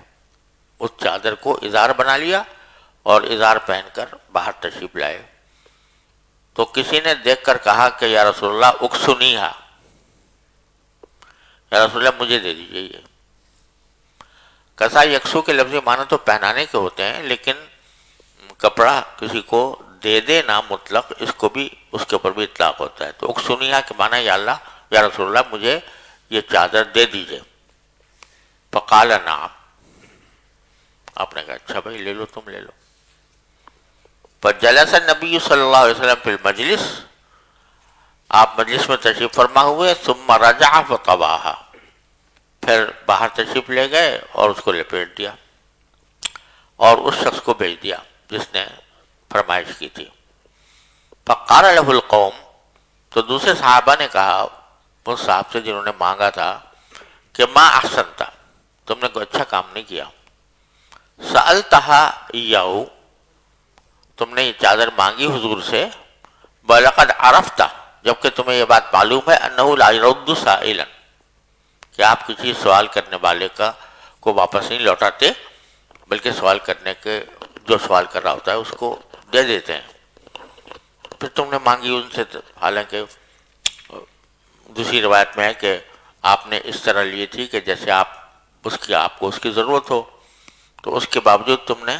[SPEAKER 2] اس چادر کو ازار بنا لیا اور ازار پہن کر باہر تشریف لائے۔ تو کسی نے دیکھ کر کہا کہ یا رسول اللہ اکسنیہا، یا رسول اللہ مجھے دے دیجیے یہ۔ کسا یکسو کے لفظی معنی تو پہنانے کے ہوتے ہیں، لیکن کپڑا کسی کو دے دے نا مطلق، اس کو بھی اس کے اوپر بھی اطلاق ہوتا ہے۔ تو اکسنیہا کے معنی یا اللہ، یا رسول اللہ مجھے یہ چادر دے دیجیے۔ فقال نعم، آپ نے کہا اچھا بھائی لے لو، تم لے لو۔ فجلس النبی صلی اللہ علیہ وسلم فی المجلس، آپ مجلس میں تشریف فرما ہوئے، ثم رجع فطبعها، پھر باہر تشریف لے گئے اور اس کو لپیٹ دیا اور اس شخص کو بھیج دیا جس نے فرمائش کی تھی۔ فقال له القوم، تو دوسرے صحابہ نے کہا اس صاحب سے جنہوں نے مانگا تھا کہ ما احسنتا، تم نے کوئی اچھا کام نہیں کیا، سألتها ایاہو، تم نے یہ چادر مانگی حضور سے، وَلَقَدْ عَرَفْتَ، جبکہ تمہیں یہ بات معلوم ہے، أَنَّهُ لَا يَرُدُّ سَائِلًا، کہ آپ کسی سوال کرنے والے کو واپس نہیں لوٹاتے، بلکہ سوال کرنے کے جو سوال کر رہا ہوتا ہے اس کو دے دیتے ہیں۔ پھر تم نے مانگی ان سے، حالانکہ دوسری روایت میں ہے کہ آپ نے اس طرح لی تھی کہ جیسے آپ کو اس کی ضرورت ہو، تو اس کے باوجود تم نے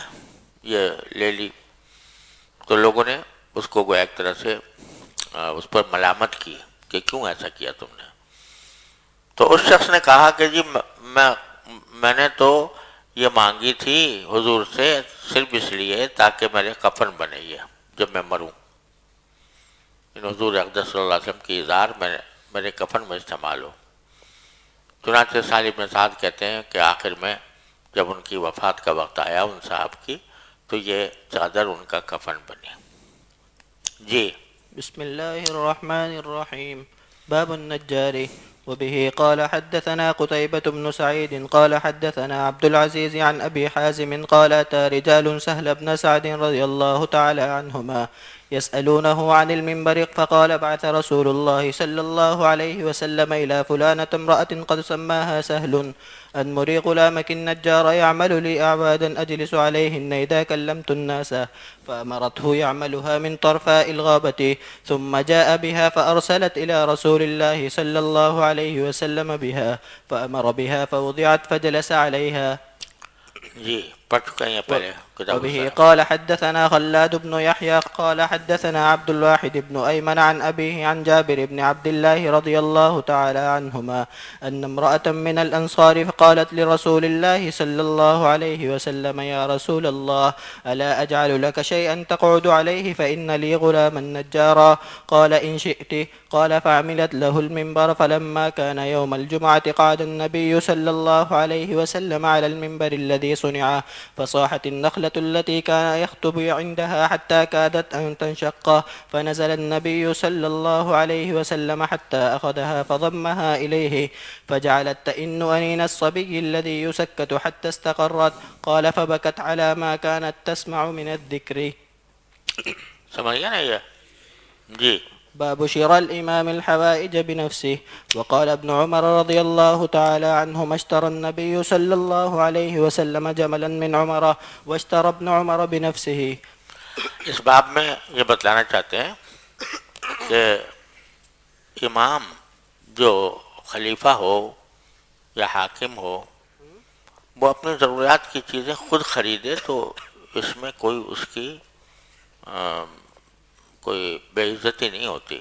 [SPEAKER 2] یہ لے لی۔ تو لوگوں نے اس کو گویا ایک طرح سے اس پر ملامت کی کہ کیوں ایسا کیا تم نے۔ تو اس شخص نے کہا کہ جی میں نے تو یہ مانگی تھی حضور سے صرف اس لیے تاکہ میرے کفن بنے یہ جب میں مروں، حضور اقدس صلی اللہ علیہ وسلم کی ازار میرے کفن میں استعمال ہو۔ چنانچہ سالم بن سعد کہتے ہیں کہ آخر میں جب ان کی وفات کا وقت آیا ان صاحب کی، تو یہ چادر ان کا کفن بنی۔ جی
[SPEAKER 1] بسم الله الرحمن الرحيم. باب النجار. وبه قال حدثنا قتيبة بن سعيد قال حدثنا عبد العزيز عن أبي حازم قال أتى رجال سهل بن سعد رضي الله تعالى عنهما يسألونه عن المنبر، فقال بعث رسول الله صلى الله عليه وسلم إلى فلانة امرأة قد سماها سهل أن مري غلامك النجار يعمل لي أعوادا أجلس عليهن إذا كلمت الناس، فأمرته يعملها من طرفاء الغابة، ثم جاء بها فأرسلت إلى رسول الله صلى الله عليه وسلم بها، فأمر بها فوضعت فجلس عليها.
[SPEAKER 2] جی پڑھ چکے ہیں پہلے کتاب
[SPEAKER 1] وبه قال حدثنا خلاد بن يحيى قال حدثنا عبد الواحد بن أيمن عن أبيه عن جابر بن عبد الله رضي الله تعالى عنهما أن امرأة من الأنصار فقالت لرسول الله صلى الله عليه وسلم يا رسول الله ألا أجعل لك شيئا تقعد عليه فإن لي غلاما نجارا، قال إن شئت، قال فعملت له المنبر، فلما كان يوم الجمعة قعد النبي صلى الله عليه وسلم على المنبر الذي صنع، فصاحت النخلة التي كان يخطب عندها حتى كادت أن تنشق، فنزل النبي صلى الله عليه وسلم حتى أخذها فضمها إليه، فجعلت تئن أنين الصبي الذي يسكت حتى استقرت، قال فبكت على ما كانت تسمع من الذكر.
[SPEAKER 2] سمجھ گیا نا یہ؟ جی
[SPEAKER 1] باب شراء الإمام الحوائج بنفسه. وقال ابن عمر رضي الله تعالى عنهما اشترى النبي صلى الله عليه وسلم جملا من عمر واشترى ابن عمر بنفسه.
[SPEAKER 2] اس باب میں یہ بتلانا چاہتے ہیں کہ امام جو خلیفہ ہو یا حاکم ہو وہ اپنی ضروریات کی چیزیں خود خریدے تو اس میں کوئی اس کی کوئی بے عزتی نہیں ہوتی،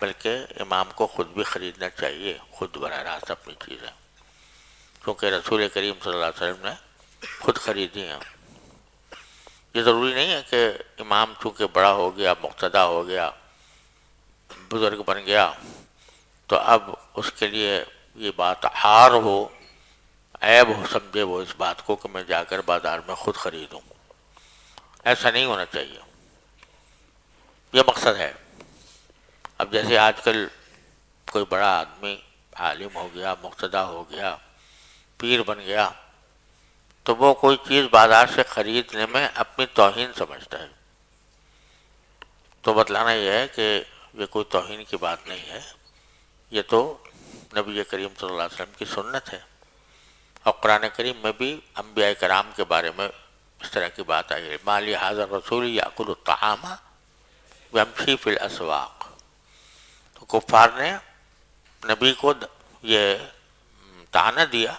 [SPEAKER 2] بلکہ امام کو خود بھی خریدنا چاہیے، خود براہ راست اپنی چیزیں، کیونکہ رسول کریم صلی اللہ علیہ وسلم نے خود خریدی ہیں۔ یہ ضروری نہیں ہے کہ امام چونکہ بڑا ہو گیا، مقتدی ہو گیا، بزرگ بن گیا تو اب اس کے لیے یہ بات عار ہو، عیب ہو سمجھے وہ اس بات کو کہ میں جا کر بازار میں خود خریدوں۔ ایسا نہیں ہونا چاہیے۔ یہ مقصد ہے۔ اب جیسے آج کل کوئی بڑا آدمی عالم ہو گیا، مقتدی ہو گیا، پیر بن گیا، تو وہ کوئی چیز بازار سے خریدنے میں اپنی توہین سمجھتا ہے۔ تو بتلانا یہ ہے کہ یہ کوئی توہین کی بات نہیں ہے، یہ تو نبی کریم صلی اللہ علیہ وسلم کی سنت ہے، اور قرآن کریم میں بھی انبیاء کرام کے بارے میں اس طرح کی بات آئی ہے، ما لہذا الرسول یأکل الطعام ویمشی فی الاسواق۔ تو کفار نے نبی کو یہ طعنہ دیا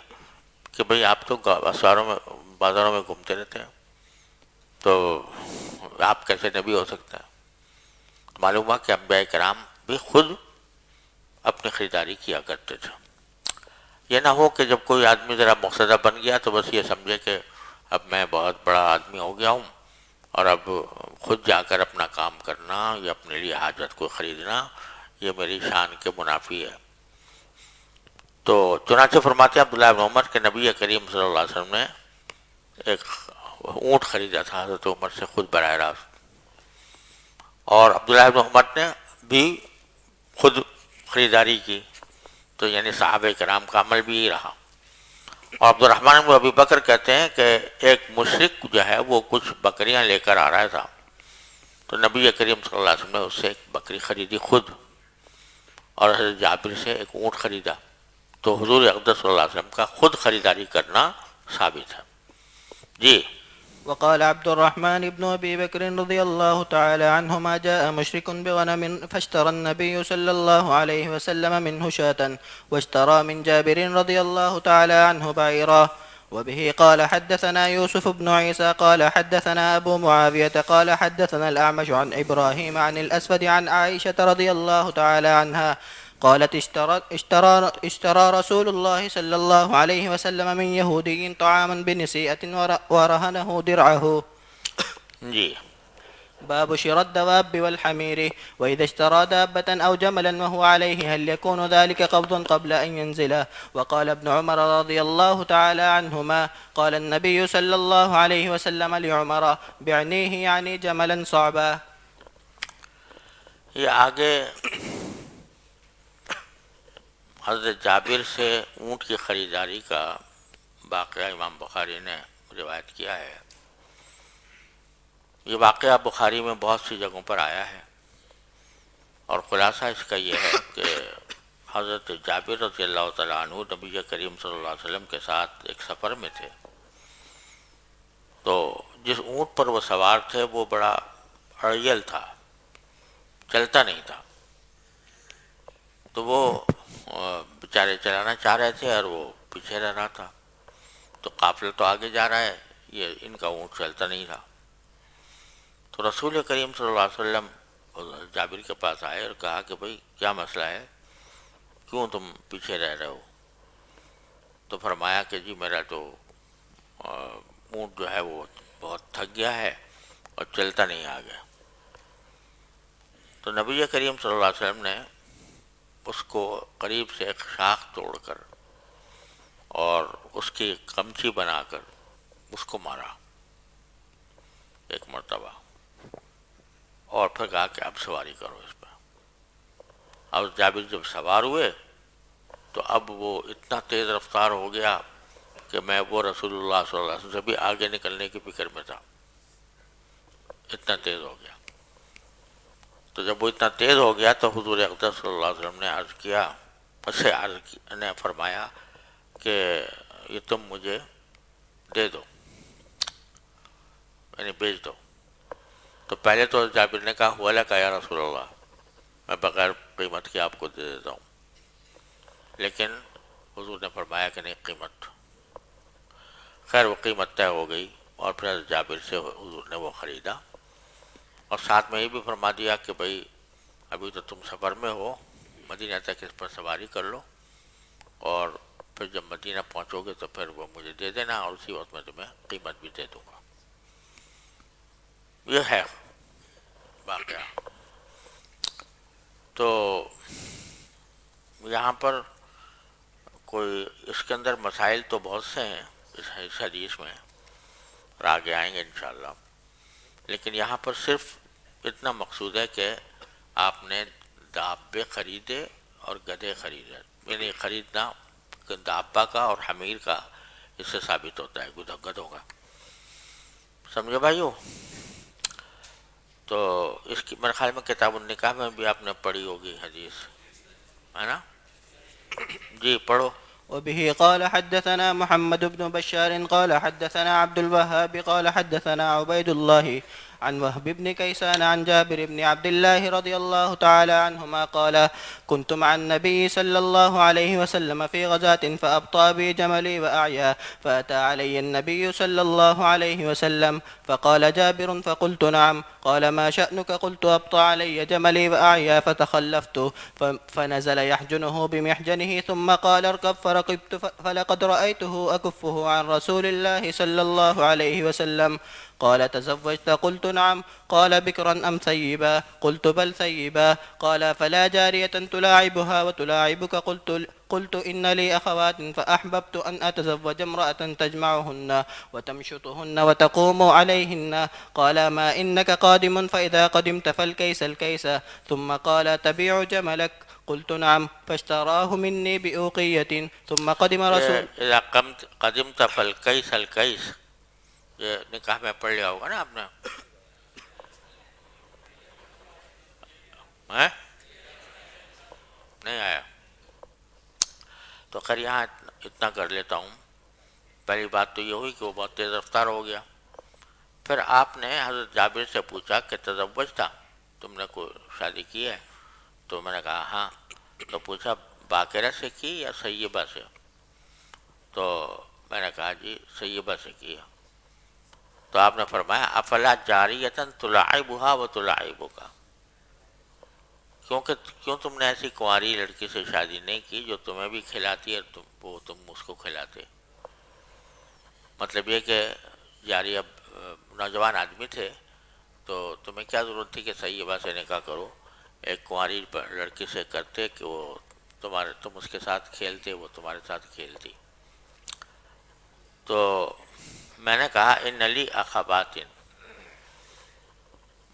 [SPEAKER 2] کہ بھئی آپ تو اسواروں میں بازاروں میں گھومتے رہتے ہیں، تو آپ کیسے نبی ہو سکتا ہے؟ معلوم ہوا کہ انبیاء کرام بھی خود اپنی خریداری کیا کرتے تھے۔ یہ نہ ہو کہ جب کوئی آدمی ذرا مقتدی بن گیا تو بس یہ سمجھے کہ اب میں بہت بڑا آدمی ہو گیا ہوں اور اب خود جا کر اپنا کام کرنا یا اپنے لیے حاجت کو خریدنا یہ میری شان کے منافی ہے۔ تو چنانچہ فرماتے ہیں عبداللہ بن عمر کہ نبی کریم صلی اللہ علیہ وسلم نے ایک اونٹ خریدا تھا حضرت عمر سے خود براہ راست، اور عبداللہ بن عمر نے بھی خود خریداری کی، تو یعنی صحابہ کرام کا عمل بھی یہ رہا۔ اور عبد الرحمن بن ابی بکر کہتے ہیں کہ ایک مشرک جو ہے وہ کچھ بکریاں لے کر آ رہا تھا، تو نبی کریم صلی اللہ علیہ وسلم نے اس سے ایک بکری خریدی خود، اور حضرت جابر سے ایک اونٹ خریدا۔ تو حضور اقدس صلی اللہ علیہ وسلم کا خود خریداری کرنا ثابت ہے۔ جی
[SPEAKER 1] وقال عبد الرحمن بن أبي بكر رضي الله تعالى عنهما جاء مشرك بغنم فاشترى النبي صلى الله عليه وسلم منه شاة واشترى من جابر رضي الله تعالى عنه بعيرا. وبه قال حدثنا يوسف بن عيسى قال حدثنا أبو معاوية قال حدثنا الأعمش عن إبراهيم عن الأسود عن عائشة رضي الله تعالى عنها قالت اشترى رسول الله صلى الله عليه وسلم من يهودي طعاما بنسيئة ورهنه درعه.
[SPEAKER 2] جی
[SPEAKER 1] باب شراء الدواب والحمير. وإذا اشترى دابة أو جملا وهو عليه هل يكون ذلك قبضا قبل أن ينزله؟ وقال ابن عمر رضي الله تعالى عنهما قال النبي صلى الله عليه وسلم لعمر بعنيه يعني جملا صعبا.
[SPEAKER 2] یہ آگے حضرت جابر سے اونٹ کی خریداری کا واقعہ امام بخاری نے روایت کیا ہے۔ یہ واقعہ بخاری میں بہت سی جگہوں پر آیا ہے، اور خلاصہ اس کا یہ ہے کہ حضرت جابر رضی اللہ تعالیٰ عنہ نبی کریم صلی اللہ علیہ وسلم کے ساتھ ایک سفر میں تھے، تو جس اونٹ پر وہ سوار تھے وہ بڑا اڑیل تھا، چلتا نہیں تھا، تو وہ بیچارے چلانا چاہ رہے تھے اور وہ پیچھے رہ رہا تھا، تو قافلہ تو آگے جا رہا ہے، یہ ان کا اونٹ چلتا نہیں تھا۔ تو رسول کریم صلی اللہ علیہ وسلم جابر کے پاس آئے اور کہا کہ بھئی کیا مسئلہ ہے، کیوں تم پیچھے رہ رہے ہو؟ تو فرمایا کہ جی میرا تو اونٹ جو ہے وہ بہت تھک گیا ہے اور چلتا نہیں آگے۔ تو نبی کریم صلی اللہ علیہ وسلم نے اس کو قریب سے ایک شاخ توڑ کر اور اس کی قمچی بنا کر اس کو مارا ایک مرتبہ، اور پھر کہا کہ اب سواری کرو اس پہ۔ اب جابر جب سوار ہوئے تو اب وہ اتنا تیز رفتار ہو گیا کہ میں وہ رسول اللہ صلی اللہ علیہ وسلم سے بھی آگے نکلنے کی فکر میں تھا، اتنا تیز ہو گیا۔ تو جب وہ اتنا تیز ہو گیا تو حضور اقدس صلی اللہ علیہ وسلم نے عرض کیا، نے فرمایا کہ یہ تم مجھے دے دو، یعنی بیچ دو۔ تو پہلے تو جابر نے کہا ہوا لک یا رسول اللہ، میں بغیر قیمت کے آپ کو دے دیتا ہوں، لیکن حضور نے فرمایا کہ نہیں قیمت۔ خیر وہ قیمت طے ہو گئی، اور پھر جابر سے حضور نے وہ خریدا، اور ساتھ میں یہ بھی فرما دیا کہ بھئی ابھی تو تم سفر میں ہو، مدینہ تک اس پر سواری کر لو، اور پھر جب مدینہ پہنچو گے تو پھر وہ مجھے دے دینا، اور اسی وقت میں تمہیں قیمت بھی دے دوں گا۔ یہ ہے واقعہ۔ تو یہاں پر کوئی اس کے اندر مسائل تو بہت سے ہیں اس حدیث میں، اور آگے آئیں گے انشاءاللہ، لیکن یہاں پر صرف اتنا مقصود ہے کہ آپ نے دابے خریدے اور گدھے خریدے، یعنی خریدنا دابا کا اور حمیر کا اس سے ثابت ہوتا ہے گدھوں کا، سمجھے بھائیو؟ تو اس کی میرے خیال میں کتاب النکاح میں بھی آپ نے پڑھی ہوگی حدیث، ہے نا؟ جی پڑھو۔
[SPEAKER 1] وبه قال حدثنا محمد بن بشار قال حدثنا عبد الوهاب قال حدثنا عبيد الله عن وهب بن كيسان عن جابر بن عبد الله رضي الله تعالى عنهما قال كنت مع النبي صلى الله عليه وسلم في غزاة فأبطأ بي جملي وأعيا فأتى علي النبي صلى الله عليه وسلم فقال جابر فقلت نعم قال ما شأنك قلت أبطأ علي جملي وأعيا فتخلفت فنزل يحجنه بمحجنه ثم قال اركب فركبت فلقد رأيته أكفه عن رسول الله صلى الله عليه وسلم قال تزوجت قلت نعم قال بكرا أم ثيبا قلت بل ثيبا قال فلا جارية تلاعبها وتلاعبك قلت إن لي أخوات فأحببت أن أتزوج امرأة تجمعهن وتمشطهن وتقوم عليهن قال ما إنك قادم فإذا قدمت فالكيس الكيس ثم قال تبيع جملك قلت نعم فاشتراه مني بأوقية ثم قدم رسول
[SPEAKER 2] اذا قدمت فالکیس الکیس، یہ نکاح میں پڑھ لیا ہوگا نا آپ نے، نہیں آیا؟ تو خیر یہاں اتنا کر لیتا ہوں۔ پہلی بات تو یہ ہوئی کہ وہ بہت تیز رفتار ہو گیا۔ پھر آپ نے حضرت جابر سے پوچھا کہ تزوج تھا، تم نے کوئی شادی کی ہے؟ تو میں نے کہا ہاں۔ تو پوچھا باقرہ سے کی یا سیبہ سے؟ تو میں نے کہا جی سیبہ سے کی ہے۔ تو آپ نے فرمایا افلا جاریۃ تلاعبها وتلاعبک، کیوں تم نے ایسی کنواری لڑکی سے شادی نہیں کی جو تمہیں بھی کھلاتی ہے اور تم اس کو کھلاتے؟ مطلب یہ کہ جاریہ نوجوان آدمی تھے تو تمہیں کیا ضرورت تھی کہ سیبہ سے نکاح کرو، ایک کنواری لڑکی سے کرتے کہ وہ تم اس کے ساتھ کھیلتے، وہ تمہارے ساتھ کھیلتی۔ تو میں نے کہا ان لی اخوات،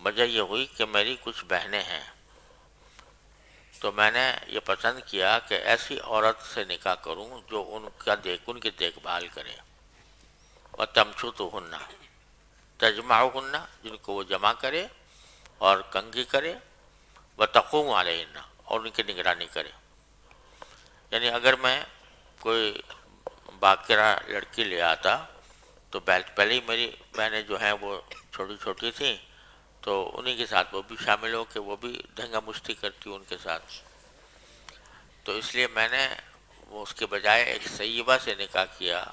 [SPEAKER 2] وجہ یہ ہوئی کہ میری کچھ بہنیں ہیں، تو میں نے یہ پسند کیا کہ ایسی عورت سے نکاح کروں جو ان کی دیکھ بھال کرے، وتمشطہن، تجمعہن، جن کو وہ جمع کرے اور کنگھی کرے، وتقوم علیہن، اور ان کی نگرانی کرے۔ یعنی اگر میں کوئی باقرہ لڑکی لے آتا تو پہلے ہی میری بہنیں جو ہیں وہ چھوٹی چھوٹی تھیں، تو انہی کے ساتھ وہ بھی شامل ہو کہ وہ بھی دھنگا مشتی کرتی ان کے ساتھ۔ تو اس لیے میں نے اس کے بجائے ایک سیبہ سے نکاح کیا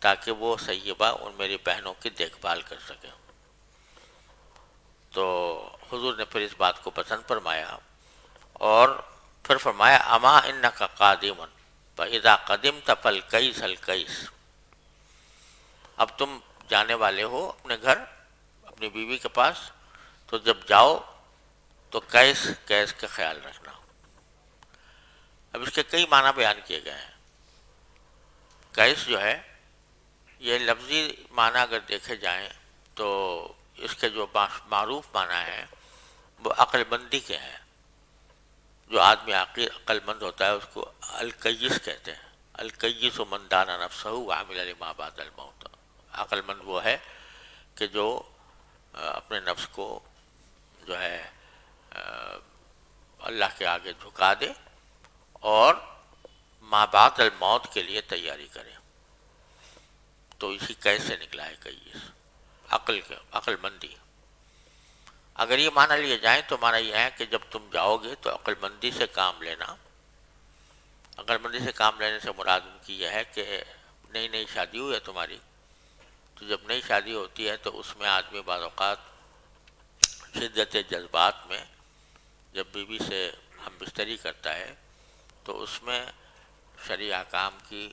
[SPEAKER 2] تاکہ وہ سیبہ ان میری بہنوں کی دیکھ بھال کر سکے۔ تو حضور نے پھر اس بات کو پسند فرمایا اور پھر فرمایا اما انک قادم فاذا قدمت فالکیس الکیس، اب تم جانے والے ہو اپنے گھر اپنی بیوی کے پاس، تو جب جاؤ تو کیس کا خیال رکھنا۔ اب اس کے کئی معنی بیان کیے گئے ہیں۔ کیس جو ہے یہ لفظی معنی اگر دیکھے جائیں تو اس کے جو معروف معنی ہیں وہ عقل مندی کے ہیں۔ جو آدمی عقل مند ہوتا ہے اس کو الکیس کہتے ہیں۔ الکیس من دان نفسہ وعمل لما بعد الموت، عقل مند وہ ہے کہ جو اپنے نفس کو جو ہے اللہ کے آگے جھکا دے اور ما بعد الموت کے لیے تیاری کرے۔ تو اسی کیس سے نکلا ہے کیس، عقل مندی۔ اگر یہ معنی لیے جائیں تو معنی یہ ہے کہ جب تم جاؤ گے تو عقل مندی سے کام لینا۔ عقل مندی سے کام لینے سے مراد ان کی یہ ہے کہ نئی شادی ہوئی ہے تمہاری، تو جب نئی شادی ہوتی ہے تو اس میں آدمی بعض اوقات شدت جذبات میں جب بیوی سے ہم بستری کرتا ہے تو اس میں شرعی احکام کی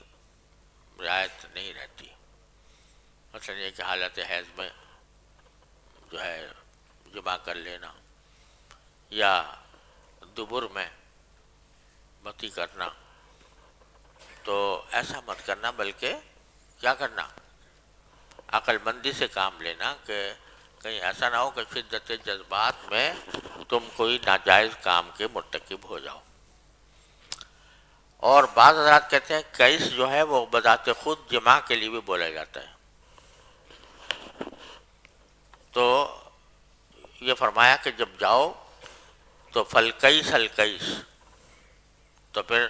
[SPEAKER 2] رعایت نہیں رہتی۔ مثلا یہ کہ حالت حیض میں جو ہے جمع کر لینا یا دبر میں متی کرنا، تو ایسا مت کرنا، بلکہ کیا کرنا، عقل مندی سے کام لینا کہ کہیں ایسا نہ ہو کہ شدت جذبات میں تم کوئی ناجائز کام کے مرتکب ہو جاؤ۔ اور بعض حضرات کہتے ہیں کیس جو ہے وہ بذات خود جماع کے لیے بھی بولا جاتا ہے۔ تو یہ فرمایا کہ جب جاؤ تو فلکیس الکیس، تو پھر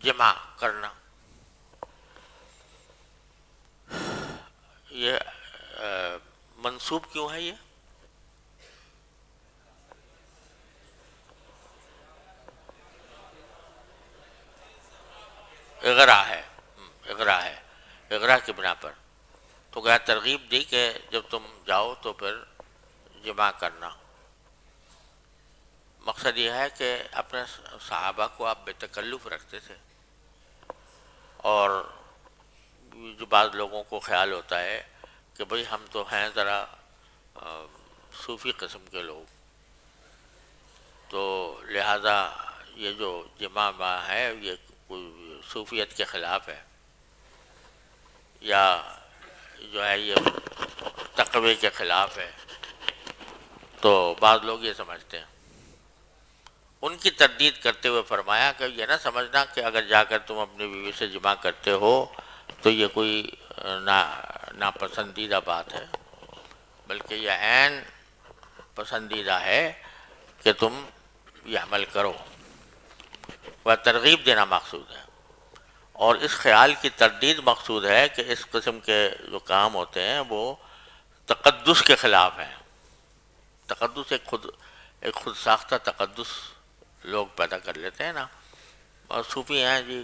[SPEAKER 2] جمع کرنا۔ یہ منسوب کیوں ہے؟ یہ اغرا ہے، اغرا ہے، اغرا کی بنا پر تو کیا ترغیب دی کہ جب تم جاؤ تو پھر جمع کرنا۔ مقصد یہ ہے کہ اپنے صحابہ کو آپ بے تکلف رکھتے تھے، اور جو بعض لوگوں کو خیال ہوتا ہے کہ بھئی ہم تو ہیں ذرا صوفی قسم کے لوگ، تو لہذا یہ جو جمع ہے یہ کوئی صوفیت کے خلاف ہے، یا جو ہے یہ تقوی کے خلاف ہے، تو بعض لوگ یہ سمجھتے ہیں۔ ان کی تردید کرتے ہوئے فرمایا کہ یہ نہ سمجھنا کہ اگر جا کر تم اپنی بیوی سے جمع کرتے ہو تو یہ کوئی ناپسندیدہ بات ہے، بلکہ یہ عین پسندیدہ ہے کہ تم یہ عمل کرو، وہ ترغیب دینا مقصود ہے۔ اور اس خیال کی تردید مقصود ہے کہ اس قسم کے جو کام ہوتے ہیں وہ تقدس کے خلاف ہیں۔ تقدس ایک خود ساختہ تقدس لوگ پیدا کر لیتے ہیں نا، اور صوفی ہیں جی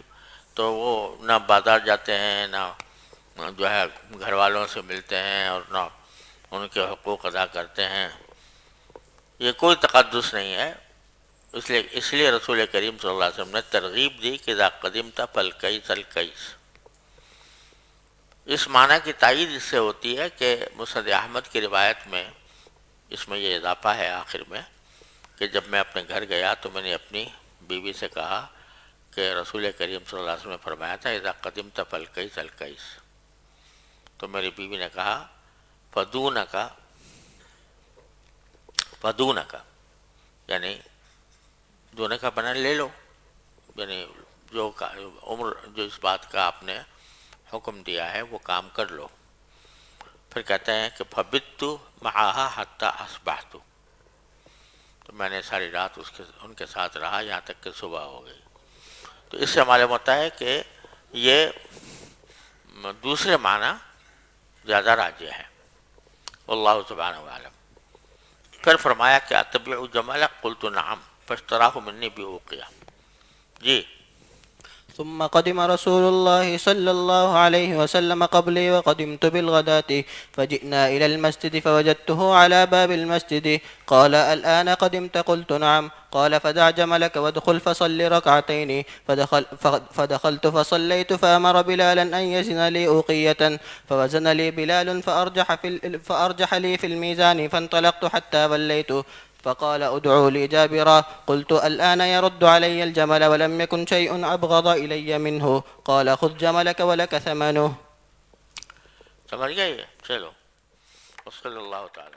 [SPEAKER 2] تو وہ نہ بازار جاتے ہیں، نہ جو ہے گھر والوں سے ملتے ہیں، اور نہ ان کے حقوق ادا کرتے ہیں۔ یہ کوئی تقدس نہیں ہے۔ اس لیے رسول کریم صلی اللہ علیہ وسلم نے ترغیب دی کہ اذا قدمت فالکیس الکیس۔ اس معنی کی تائید اس سے ہوتی ہے کہ مسند احمد کی روایت میں اس میں یہ اضافہ ہے آخر میں کہ جب میں اپنے گھر گیا تو میں نے اپنی بیوی سے کہا کہ رسول کریم صلی اللہ علیہ وسلم نے فرمایا تھا اذا قدمت فالکیس الکیس، تو میری بیوی نے کہا فدونکا، یعنی دونے کا بنا لے لو، یعنی جو اس بات کا آپ نے حکم دیا ہے وہ کام کر لو۔ پھر کہتے ہیں کہ فبت معها حتی اصبحت، تو میں نے ساری رات ان کے ساتھ رہا یہاں تک کہ صبح ہو گئی۔ تو اس سے معلوم ہوتا ہے کہ یہ دوسرے معنی زیادہ راجح ہے، واللہ سبحانہ وعلم۔ پھر فرمایا کہ اتبع جمل، قلت نعم فاشتراہ منی بأوقیہ۔ جی
[SPEAKER 1] ثم قدم رسول الله صلى الله عليه وسلم قبلي وقدمت بالغداة فجئنا إلى المسجد فوجدته على باب المسجد قال الآن قدمت؟ قلت نعم. قال فدع جملك وادخل فصل ركعتين. فدخلت فصليت فأمر بلالا أن يزن لي أوقية فوزن لي بلال فأرجح لي في الميزان فانطلقت حتى وليت فقال ادعوا لي جابرا. قلت الآن يرد علي الجمل ولم يكن شيء أبغض إلي منه. قال خذ جملك ولك ثمنه.
[SPEAKER 2] سمجھ گئے؟ چلو، صلی اللہ تعالی